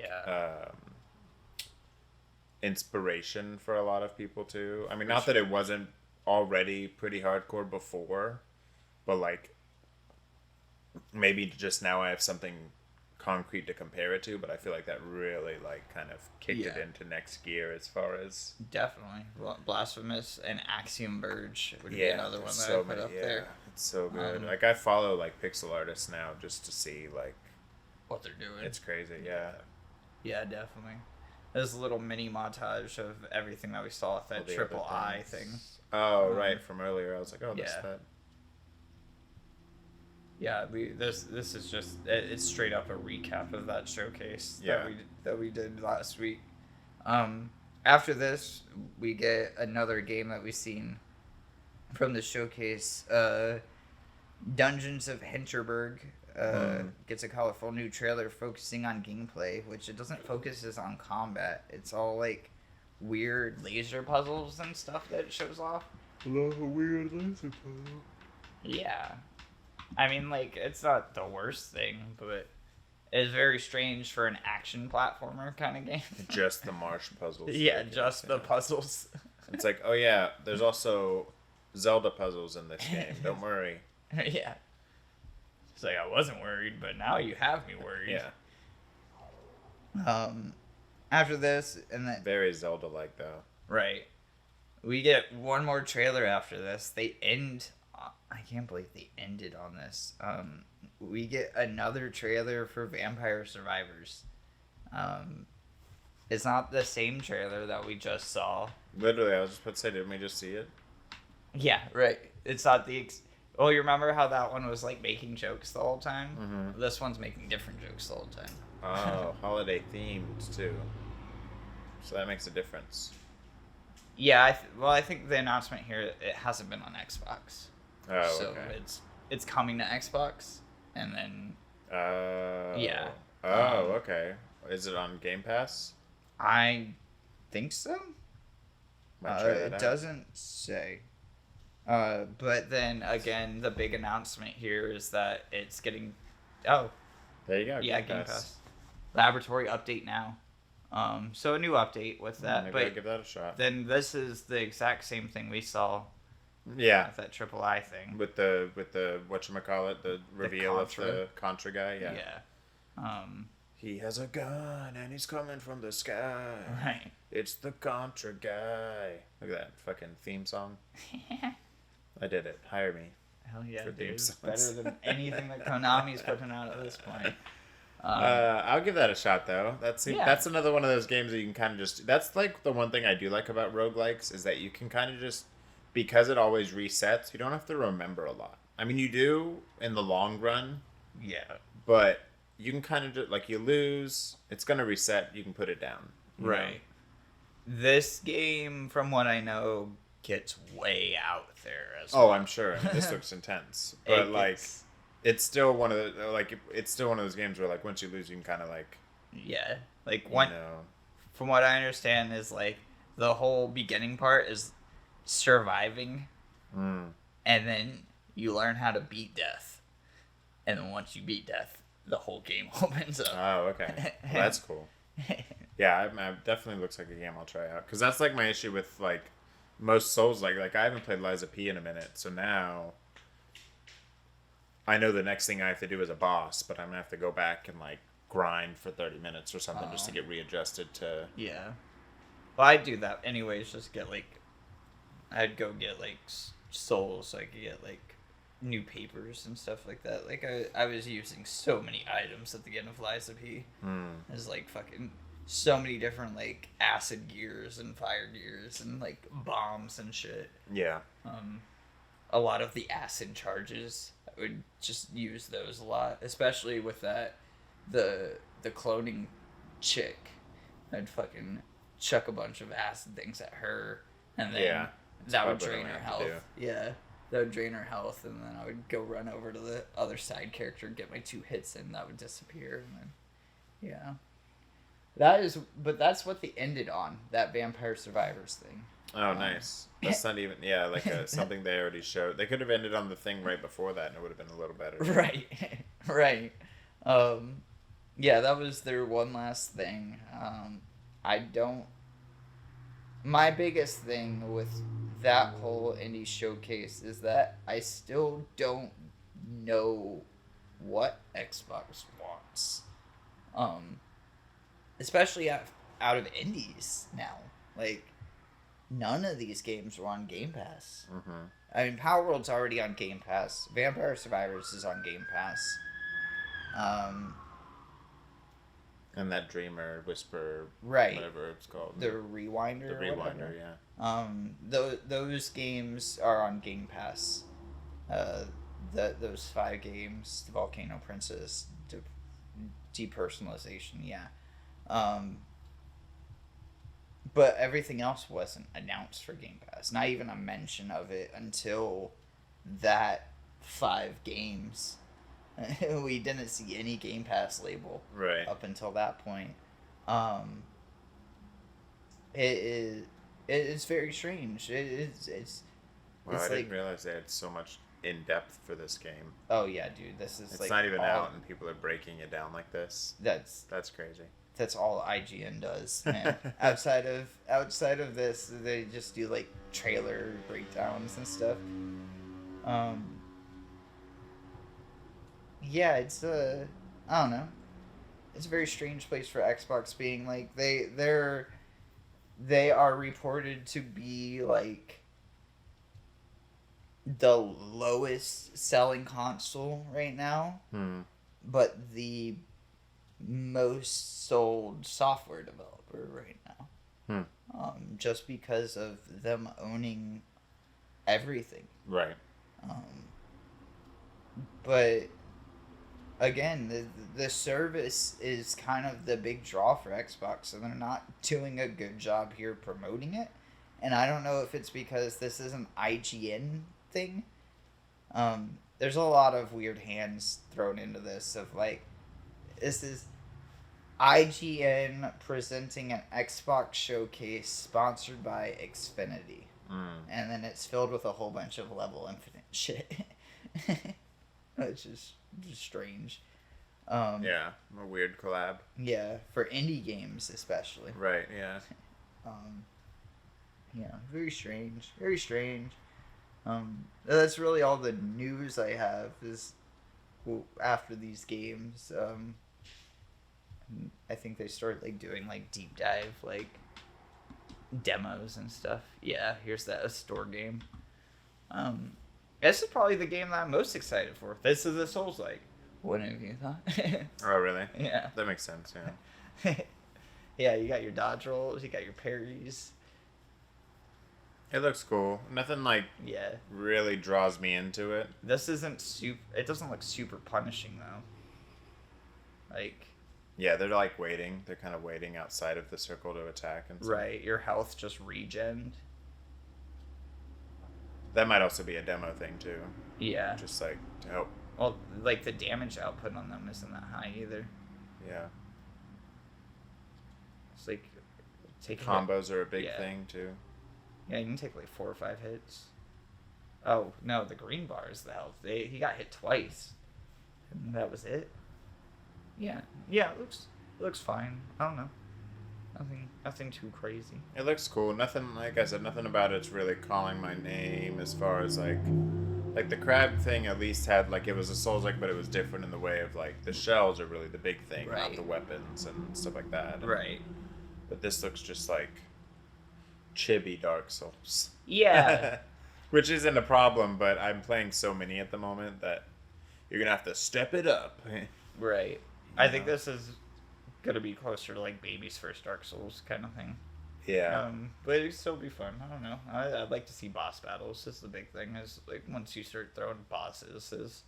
inspiration for a lot of people too. I mean, not that it wasn't already pretty hardcore before, but like maybe just now I have something concrete to compare it to, but I feel like that really like kind of kicked it into next gear as far as definitely Blasphemous and Axiom Verge would be another one that I put up there. It's so good. Like I follow like pixel artists now just to see like what they're doing. It's crazy. Yeah, definitely. There's a little mini montage of everything that we saw at that Triple I thing. Oh, right, from earlier. I was like, oh, that's that. Yeah, this is just it's straight up a recap of that showcase that we did last week. After this, we get another game that we've seen from the showcase. Dungeons of Hinterberg gets a colorful new trailer focusing on gameplay, which it doesn't focus on combat. It's all like weird laser puzzles and stuff that it shows off. I love a weird laser puzzle. Yeah. I mean, like, it's not the worst thing, but it's very strange for an action platformer kind of game. Just the marsh puzzles. Yeah, just the puzzles. It's like, oh yeah, there's also Zelda puzzles in this game. Don't worry. Yeah. It's like, I wasn't worried, but now you have me worried. Yeah. After this, and then... Very Zelda-like, though. Right. We get one more trailer after this. They end... I can't believe they ended on this. We get another trailer for Vampire Survivors. It's not the same trailer that we just saw. Literally, I was just about to say, didn't we just see it? Yeah, right. It's not the... Oh, you remember how that one was like making jokes the whole time? Mm-hmm. This one's making different jokes the whole time. Oh, holiday themed too, so that makes a difference. Yeah, I think the announcement here, it hasn't been on Xbox. Oh, so okay. it's coming to Xbox, and then yeah. Okay. Is it on Game Pass? I think so. Might try that It out. doesn't say. But then again, the big announcement here is that it's getting. Oh, There you go. yeah, Game Pass. Laboratory update now. So a new update with that. Maybe but I'll give that a shot. then this is the exact same thing we saw. Yeah. With that triple I thing. With the whatchamacallit, the reveal of the Contra guy. Yeah. Yeah. He has a gun and he's coming from the sky. Right. It's the Contra guy. Look at that fucking theme song. I did it. Hire me. Hell yeah, For dude. theme It's songs. better than anything that Konami's putting out at this point. I'll give that a shot though. That's another one of those games that you can kind of just. That's like the one thing I do like about roguelikes is that you can kind of just, because it always resets. You don't have to remember a lot. I mean, you do in the long run. Yeah. But you can kind of just, like, you lose, it's gonna reset. You can put it down. Right. This game, from what I know, gets way out there as well. Oh, I'm sure. I mean, this looks intense, but it's still one of the it's still one of those games where like once you lose, you can kind of like. Yeah, like from what I understand, is like the whole beginning part is surviving, and then you learn how to beat death, and then once you beat death, the whole game opens up. Oh, okay. Well, that's cool. Yeah, it definitely looks like a game I'll try out. Because that's, like, my issue with, like, most Souls. Like, I haven't played Lies of P in a minute. So now I know the next thing I have to do is a boss. But I'm going to have to go back and, like, grind for 30 minutes or something just to get readjusted to... Yeah. Well, I'd do that anyways. Just get, like... I'd go get, like, Souls so I could get, like, new papers and stuff like that. Like, I was using so many items at the end of Lies of P. There's, like, fucking so many different, like, acid gears and fire gears and, like, bombs and shit. Yeah. A lot of the acid charges, I would just use those a lot, especially with that, the cloning chick. I'd fucking chuck a bunch of acid things at her, and then that would drain her health. Yeah. That would drain her health, and then I would go run over to the other side character and get my 2 hits in. That would disappear, and then, yeah. But that's what they ended on, that Vampire Survivors thing. Oh, nice. That's not even, like something they already showed. They could have ended on the thing right before that, and it would have been a little better. Right, right. Yeah, that was their one last thing. My biggest thing with that whole indie showcase is that I still don't know what Xbox wants. Especially out of indies now. Like, none of these games were on Game Pass. I mean, Power World's already on Game Pass. Vampire Survivors is on Game Pass. And that Dreamer, Whisper, right, whatever it's called. The Rewinder. The Rewinder, yeah. Those games are on Game Pass. Those 5 games, the Volcano Princess, depersonalization, yeah. But everything else wasn't announced for Game Pass. Not even a mention of it until that 5 games. We didn't see any Game Pass label up until that point. It is very strange. It's I didn't realize they had so much in depth for this game. Oh yeah, dude, this is it's not even out, and people are breaking it down like this. That's crazy. That's all IGN does, man. outside of this, they just do like trailer breakdowns and stuff. Yeah, it's I don't know. It's a very strange place for Xbox being like they are reported to be like the lowest selling console right now, but the most sold software developer right now. Just because of them owning everything. Right. But again, the service is kind of the big draw for Xbox, and they're not doing a good job here promoting it. And I don't know if it's because this is an IGN thing. There's a lot of weird hands thrown into this of like, this is IGN presenting an Xbox showcase sponsored by Xfinity. And then it's filled with a whole bunch of Level Infinite shit. Which is just strange. Yeah, a weird collab. Yeah, for indie games especially. Right, yeah. Yeah, very strange. Very strange. That's really all the news I have is after these games. I think they started like doing like deep dive like demos and stuff. Yeah, here's that store game. This is probably the game that I'm most excited for. This is a Souls-like. What have you thought? Oh, really? Yeah. That makes sense, yeah. Yeah, you got your dodge rolls, you got your parries. It looks cool. Nothing, like, Yeah. really draws me into it. This isn't it doesn't look super punishing, though. Like... Yeah, they're, like, waiting. They're kind of waiting outside of the circle to attack and stuff. Right, your health just regen. That might also be a demo thing, too. Yeah. Just, like, to help. Well, like, the damage output on them isn't that high, either. Yeah. It's like... Combos are a big thing, too. Yeah, you can take, like, 4 or 5 hits. Oh, no, the green bar is the health. He got hit twice. And that was it. Yeah. Yeah, it looks fine. I don't know. Nothing too crazy. It looks cool. Nothing, like I said, nothing about it's really calling my name as far as, like the crab thing at least had, like, it was a Souls-like, but it was different in the way of, like, the shells are really the big thing, Right. not the weapons and stuff like that. And, Right. But this looks just like chibi Dark Souls. Yeah. Which isn't a problem, but I'm playing so many at the moment that you're going to have to step it up. Right. I think this is gonna be closer to like baby's first Dark Souls kind of thing. Yeah. But it'd still be fun. I don't know. I'd like to see boss battles. This is the big thing. Is like once you start throwing bosses,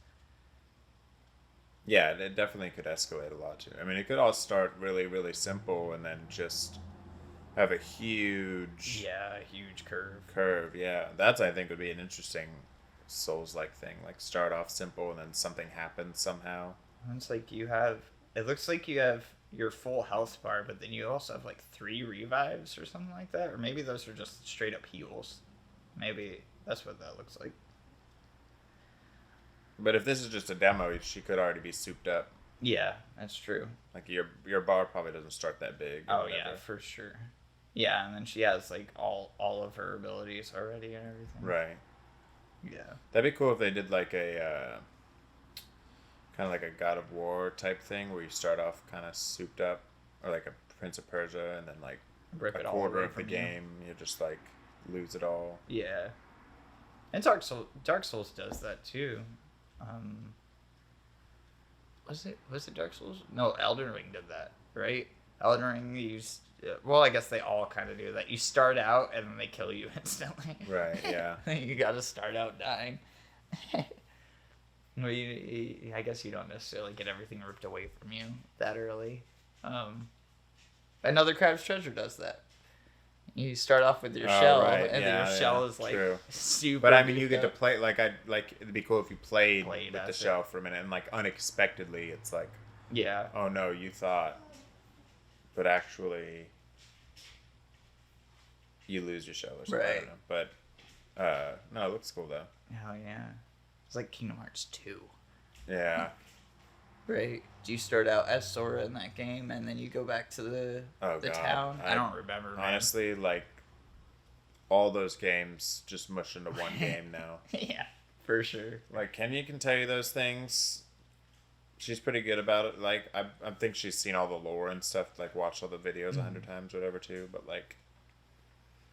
Yeah, it definitely could escalate a lot too. I mean, it could all start really, really simple and then just have a huge huge curve. Curve, yeah. That's, I think, would be an interesting Souls-like thing. Like, start off simple and then something happens somehow. It's like it looks like you have your full health bar, but then you also have like 3 revives or something like that. Or maybe those are just straight up heals. Maybe that's what that looks like. But if this is just a demo, she could already be souped up. Yeah, that's true. Like, your bar probably doesn't start that big. Oh, yeah, for sure. Yeah, and then she has like all of her abilities already and everything. Right. Yeah. That'd be cool if they did like a kind of like a God of War type thing where you start off kind of souped up, or like a Prince of Persia, and then like Rip a it all quarter away of the from you. game you just like lose it all. Yeah. And Dark Souls does that too. Was it Dark Souls? No, Elden Ring did that, right? Elden Ring, well, I guess they all kind of do that. You start out and then they kill you instantly. Right, yeah. You got to start out dying. Well, I guess you don't necessarily get everything ripped away from you that early. Another Crab's Treasure does that. You start off with your shell, right. and then your shell is like true. super. But I mean, you beat get up. to play it'd be cool if you played with the as shell for a minute, and like unexpectedly, it's like, Yeah. oh no, you thought, but actually, you lose your shell or something. I Right. don't know. But no, it looks cool though. Hell yeah. It's like Kingdom Hearts 2. Yeah. Right. Do you start out as Sora in that game and then you go back to the God. town? I don't remember, man. Honestly, like, all those games just mush into one game now. Yeah, for sure. Like, Kenya can tell you those things. She's pretty good about it. Like, I think she's seen all the lore and stuff, like, watched all the videos 100 times or whatever, too. But, like,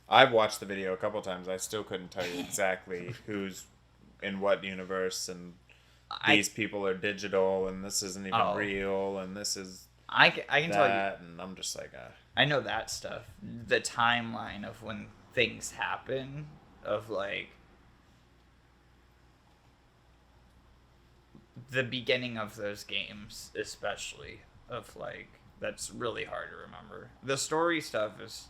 I've watched the video a couple times. I still couldn't tell you exactly who's in what universe, and these people are digital, and this isn't even real, and this is I can tell you, and I'm just like, I know that stuff. The timeline of when things happen, of like the beginning of those games, especially, of like, that's really hard to remember. The story stuff is,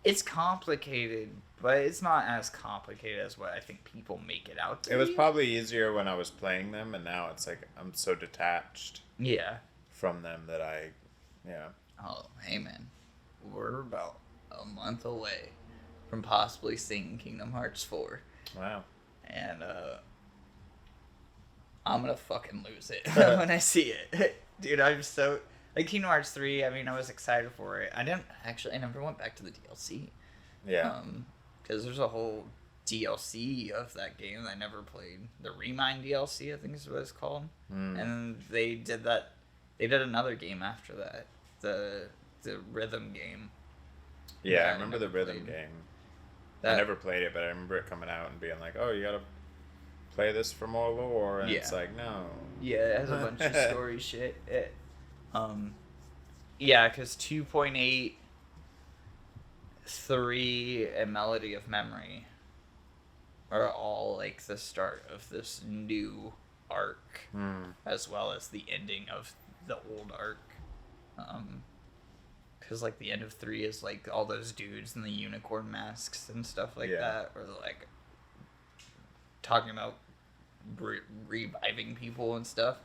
it's complicated, but it's not as complicated as what I think people make it out to It was be. probably easier when I was playing them, and now it's like I'm so detached Yeah. from them that yeah. Oh, hey man, we're about a month away from possibly seeing Kingdom Hearts 4. Wow. And I'm gonna fucking lose it when I see it. Dude, I'm so... Like, Kingdom Hearts 3, I mean, I was excited for it. I never went back to the DLC. Yeah. Because there's a whole DLC of that game that I never played. The Remind DLC, I think is what it's called. And they did another game after that. The rhythm game. Yeah, I remember the rhythm game. I never played it, but I remember it coming out and being like, oh, you gotta play this for more lore, and it's like, no. Yeah, it has a bunch of story shit. Yeah, because 2.8, 3, and Melody of Memory are all like the start of this new arc, as well as the ending of the old arc. Because like the end of 3 is like all those dudes in the unicorn masks and stuff like that, or like talking about reviving people and stuff.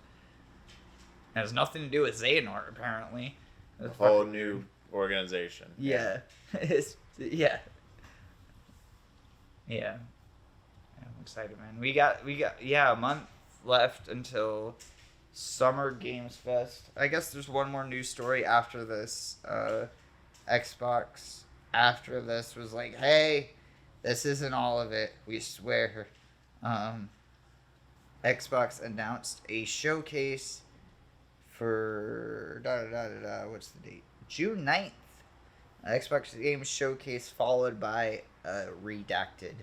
It has nothing to do with Xehanort, apparently. A whole new organization. Yeah. Yeah. I'm excited, man. We got a month left until Summer Games Fest. I guess there's one more news story after this. Xbox after this was like, hey, this isn't all of it, we swear. Xbox announced a showcase for what's the date? June 9th. Xbox Games Showcase followed by a redacted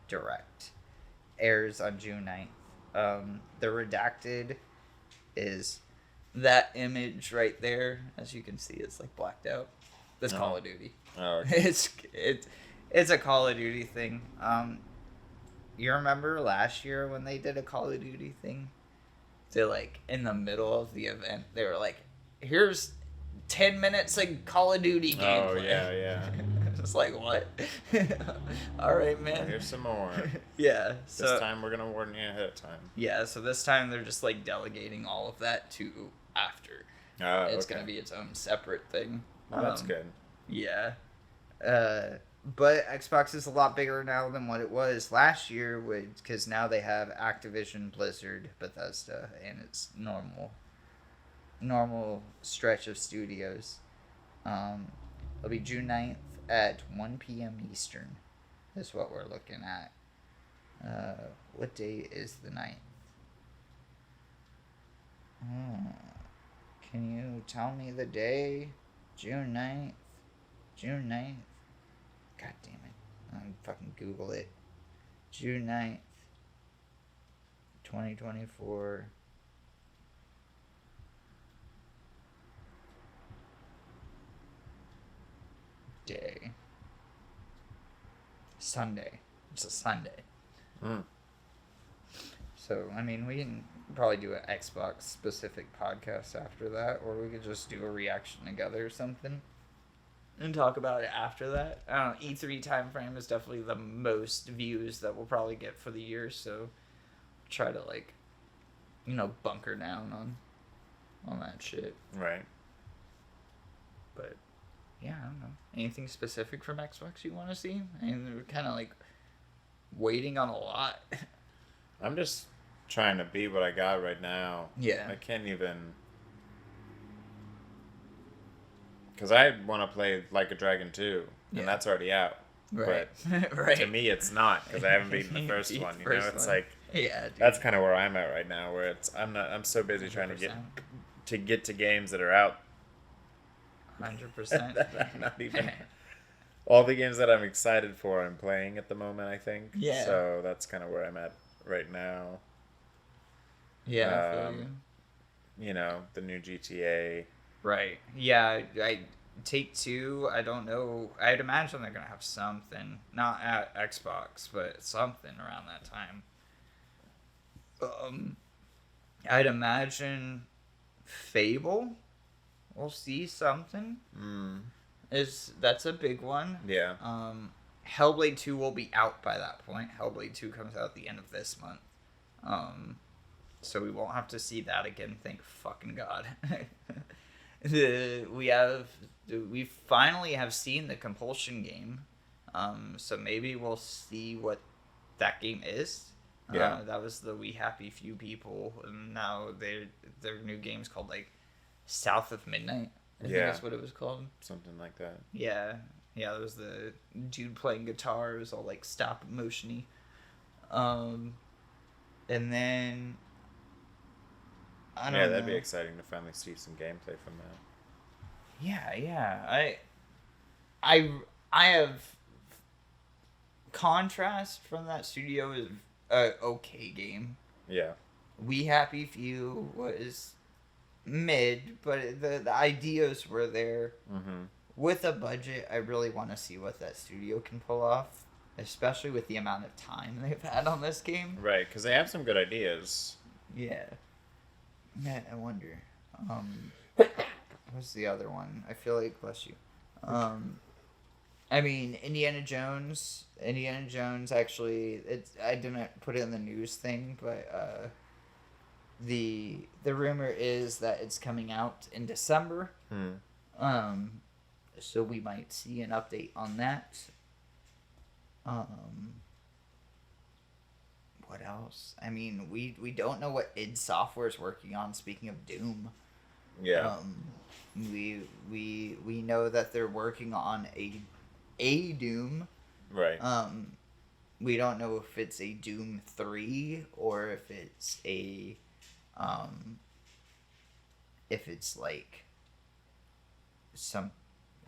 direct. Airs on June 9th. The redacted is that image right there. As you can see, it's like blacked out. That's Call of Duty. Oh, okay. It's a Call of Duty thing. You remember last year when they did a Call of Duty thing? They like in the middle of the event, they were like, "Here's 10 minutes of Call of Duty gameplay." Oh yeah. It's like, what? All right, man. Here's some more. Yeah. This time we're gonna warn you ahead of time. Yeah. So this time they're just like delegating all of that to after. It's gonna be its own separate thing. Oh, that's good. Yeah. But Xbox is a lot bigger now than what it was last year, because now they have Activision, Blizzard, Bethesda, and it's normal stretch of studios. It'll be June 9th at 1 p.m. Eastern is what we're looking at. What day is the 9th? Can you tell me the day? June 9th? June 9th? God damn it. I'll fucking Google it. June 9th, 2024. Day. Sunday. It's a Sunday. So, I mean, we can probably do an Xbox specific podcast after that, or we could just do a reaction together or something and talk about it after that. I don't know, E3 time frame is definitely the most views that we'll probably get for the year, so try to like, bunker down on that shit. Right. But yeah, I don't know. Anything specific from Xbox you want to see? I mean, we're kind of like waiting on a lot. I'm just trying to beat what I got right now. Yeah. I can't even... Because I want to play Like a Dragon 2, and that's already out. Right. But right. to me, it's not, because I haven't beaten the first one. It's like... Yeah, dude. That's kind of where I'm at right now, where I'm so busy trying to get to games that are out. 100%. That I'm not even... All the games that I'm excited for, I'm playing at the moment, I think. Yeah. So that's kind of where I'm at right now. Yeah, I feel you. The new GTA. Right. Yeah, Take-Two, I don't know. I'd imagine they're going to have something. Not at Xbox, but something around that time. I'd imagine Fable. We'll see something. That's a big one. Yeah. Hellblade 2 will be out by that point. Hellblade 2 comes out at the end of this month. So we won't have to see that again, thank fucking God. We finally have seen the Compulsion game. So maybe we'll see what that game is. Yeah. That was the We Happy Few people, and now their new game's called like South of Midnight. I think that's what it was called. Something like that. Yeah. Yeah, there was the dude playing guitar. It was all like stop motiony. And then I don't know. Yeah, that'd be exciting to finally see some gameplay from that. Yeah. I have contrast from that studio is a okay game. Yeah. We Happy Few was mid, but the ideas were there. Mm-hmm. With a budget, I really want to see what that studio can pull off, especially with the amount of time they've had on this game. Right, because they have some good ideas. Yeah. Yeah, I wonder. What's the other one? I feel like, bless you. I mean, Indiana Jones. Indiana Jones, actually, I didn't put it in the news thing, but the rumor is that it's coming out in December. So we might see an update on that. What else? I mean, we don't know what id Software is working on. Speaking of Doom, Yeah. We know that they're working on a Doom. Right. We don't know if it's a Doom 3 or if it's like some.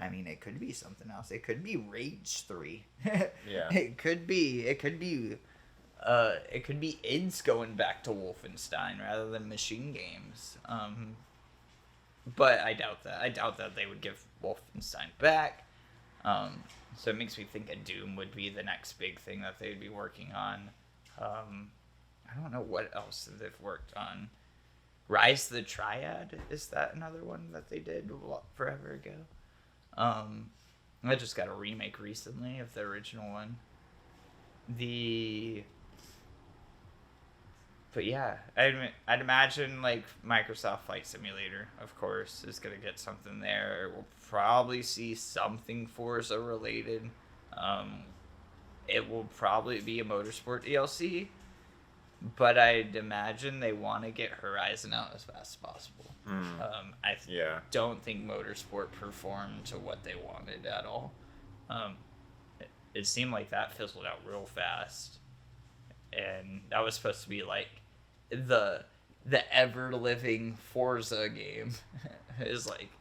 I mean, it could be something else. It could be Rage 3. Yeah. It could be ids going back to Wolfenstein rather than Machine Games. But I doubt that. I doubt that they would give Wolfenstein back. So it makes me think a Doom would be the next big thing that they'd be working on. I don't know what else they've worked on. Rise of the Triad, is that another one that they did forever ago? I just got a remake recently of the original one. But yeah, I'd imagine like Microsoft Flight Simulator, of course, is gonna get something there. We'll probably see something Forza related. It will probably be a Motorsport DLC, but I'd imagine they want to get Horizon out as fast as possible. I don't think Motorsport performed to what they wanted at all. It seemed like that fizzled out real fast, and that was supposed to be like the ever living Forza game. Is like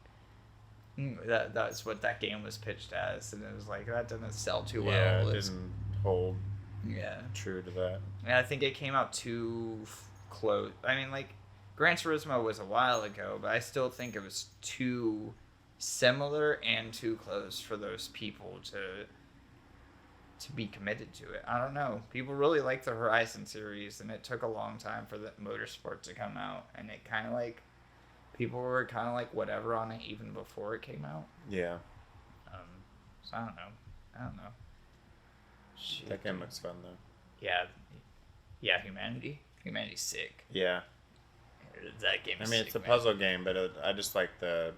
that's what that game was pitched as, and it was like that didn't sell too well. Yeah, it didn't hold. Yeah, true to that. And I think it came out too close. I mean, like Gran Turismo was a while ago, but I still think it was too similar and too close for those people to be committed to it. I don't know. People really like the Horizon series, and it took a long time for the Motorsport to come out, and it kind of like people were kind of like whatever on it even before it came out. Yeah. So I don't know. Shit, that game looks fun though. Yeah. Humanity's sick. Yeah. That game. I mean, it's a puzzle game, but I just like the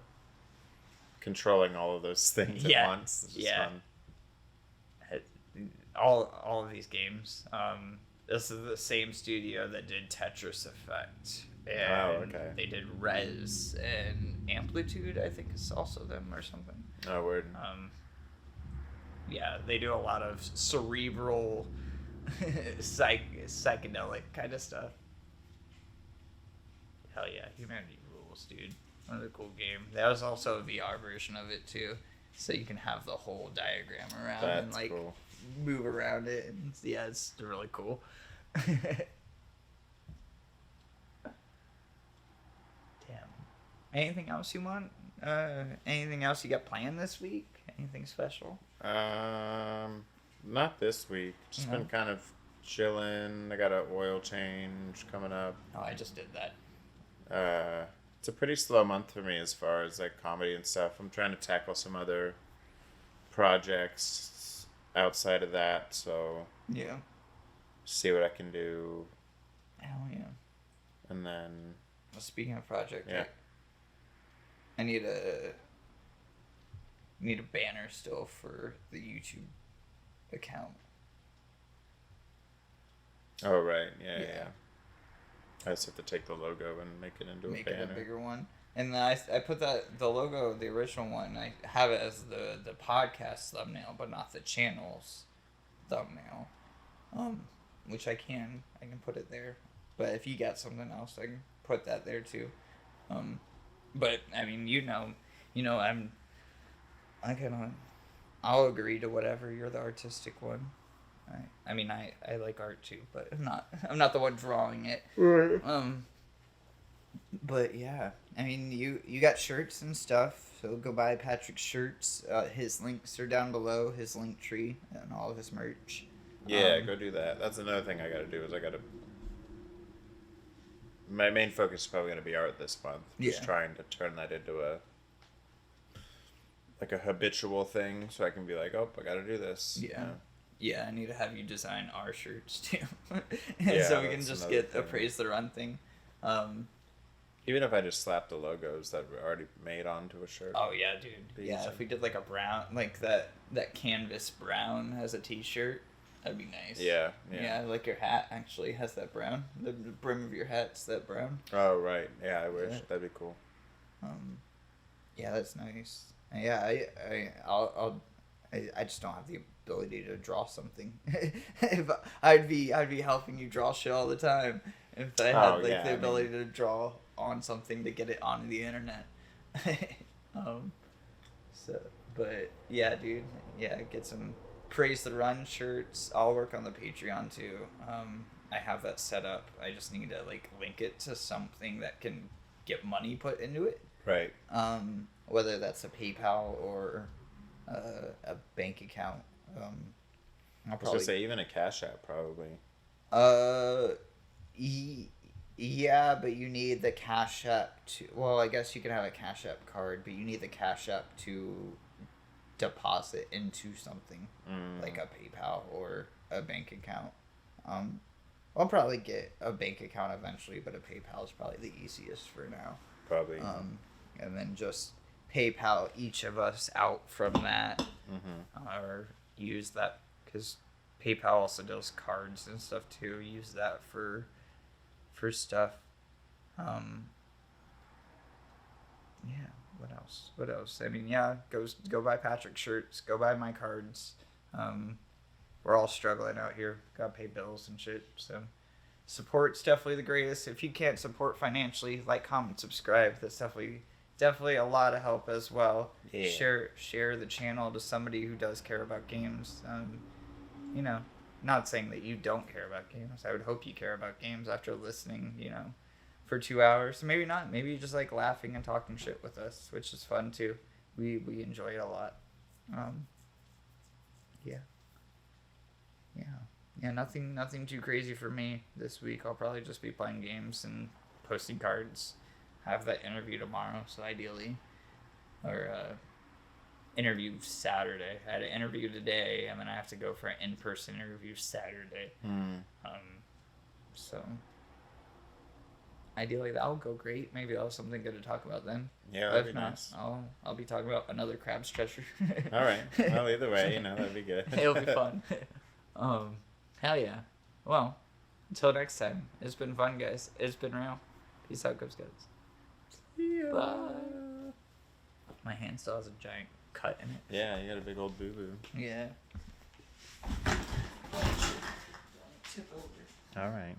controlling all of those things at once. It's just fun. All of these games. This is the same studio that did Tetris Effect. And they did Res and Amplitude, I think is also them or something. Oh, word. Yeah, they do a lot of cerebral, psychedelic kind of stuff. Hell yeah, Humanity rules, dude. Another cool game. There was also a VR version of it too, so you can have the whole diagram around and like move around it. And yeah, it's really cool. Damn. Anything else you want? Anything else you got planned this week? Anything special? Not this week. Just been kind of chilling. I got an oil change coming up. Oh, I just did that. It's a pretty slow month for me as far as like comedy and stuff. I'm trying to tackle some other projects outside of that, so Yeah. see what I can do. Hell yeah. And then, Well, speaking of project, yeah. I need a banner still for the YouTube account. Oh right, yeah. I just have to take the logo and make it into a banner. Make it a bigger one. And then I put the logo, the original one, I have it as the podcast thumbnail, but not the channel's thumbnail. Which I can put it there. But if you got something else, I can put that there too. But I mean, I'll agree to whatever. You're the artistic one. I mean, I like art too, but I'm not the one drawing it. Right. But yeah, I mean, you got shirts and stuff, so go buy Patrick's shirts. His links are down below, his link tree and all of his merch. Yeah, go do that. That's another thing I gotta do is my main focus is probably gonna be art this month. Just trying to turn that into a habitual thing, so I can be like, oh, I gotta do this. Yeah. You know? Yeah, I need to have you design our shirts too. Yeah, so we can just get a Praise the Run thing. Even if I just slap the logos that were already made onto a shirt. Oh yeah, dude. Yeah, if we did like a brown, like that canvas brown as a t-shirt, that'd be nice. Yeah. Yeah, like your hat actually has that brown. The brim of your hat's that brown. Oh right, yeah. I wish that'd be cool. Yeah, that's nice. Yeah, I just don't have the ability to draw something. If I'd be helping you draw shit all the time if I had the ability to draw on something to get it onto the internet. But yeah, dude, get some Praise the Run shirts. I'll work on the Patreon too. I have that set up. I just need to link it to something that can get money put into it. Right. Whether that's a PayPal or a bank account. I was gonna say even a Cash App probably. Yeah, but you need the Cash App to. Well, I guess you can have a Cash App card, but you need the Cash App to deposit into something like a PayPal or a bank account. I'll probably get a bank account eventually, but a PayPal is probably the easiest for now. Probably. And then just PayPal each of us out from that, or use that because PayPal also does cards and stuff too. Use that for stuff. Yeah. What else? I mean, yeah. Go buy Patrick's shirts. Go buy my cards. We're all struggling out here. Gotta pay bills and shit. So support's definitely the greatest. If you can't support financially, like, comment, subscribe. That's definitely a lot of help as well. Yeah. Share the channel to somebody who does care about games. Not saying that you don't care about games. I would hope you care about games after listening, for 2 hours. Maybe not. Maybe you just like laughing and talking shit with us, which is fun too. We enjoy it a lot. Yeah, nothing too crazy for me this week. I'll probably just be playing games and posting cards. I have that interview tomorrow, so ideally, or interview Saturday. I had an interview today, and then I have to go for an in-person interview Saturday. So ideally that'll go great. Maybe I'll have something good to talk about then. Yeah, that'd be nice. I'll be talking about another CRABS treasure. All right. Well, either way, that'd be good. It'll be fun. Hell yeah. Well, until next time. It's been fun, guys. It's been real. Peace out, Ghost Guys. Yeah. Bye. My hand still has a giant cut in it. Yeah, you got a big old boo-boo. Yeah. Tip over. All right.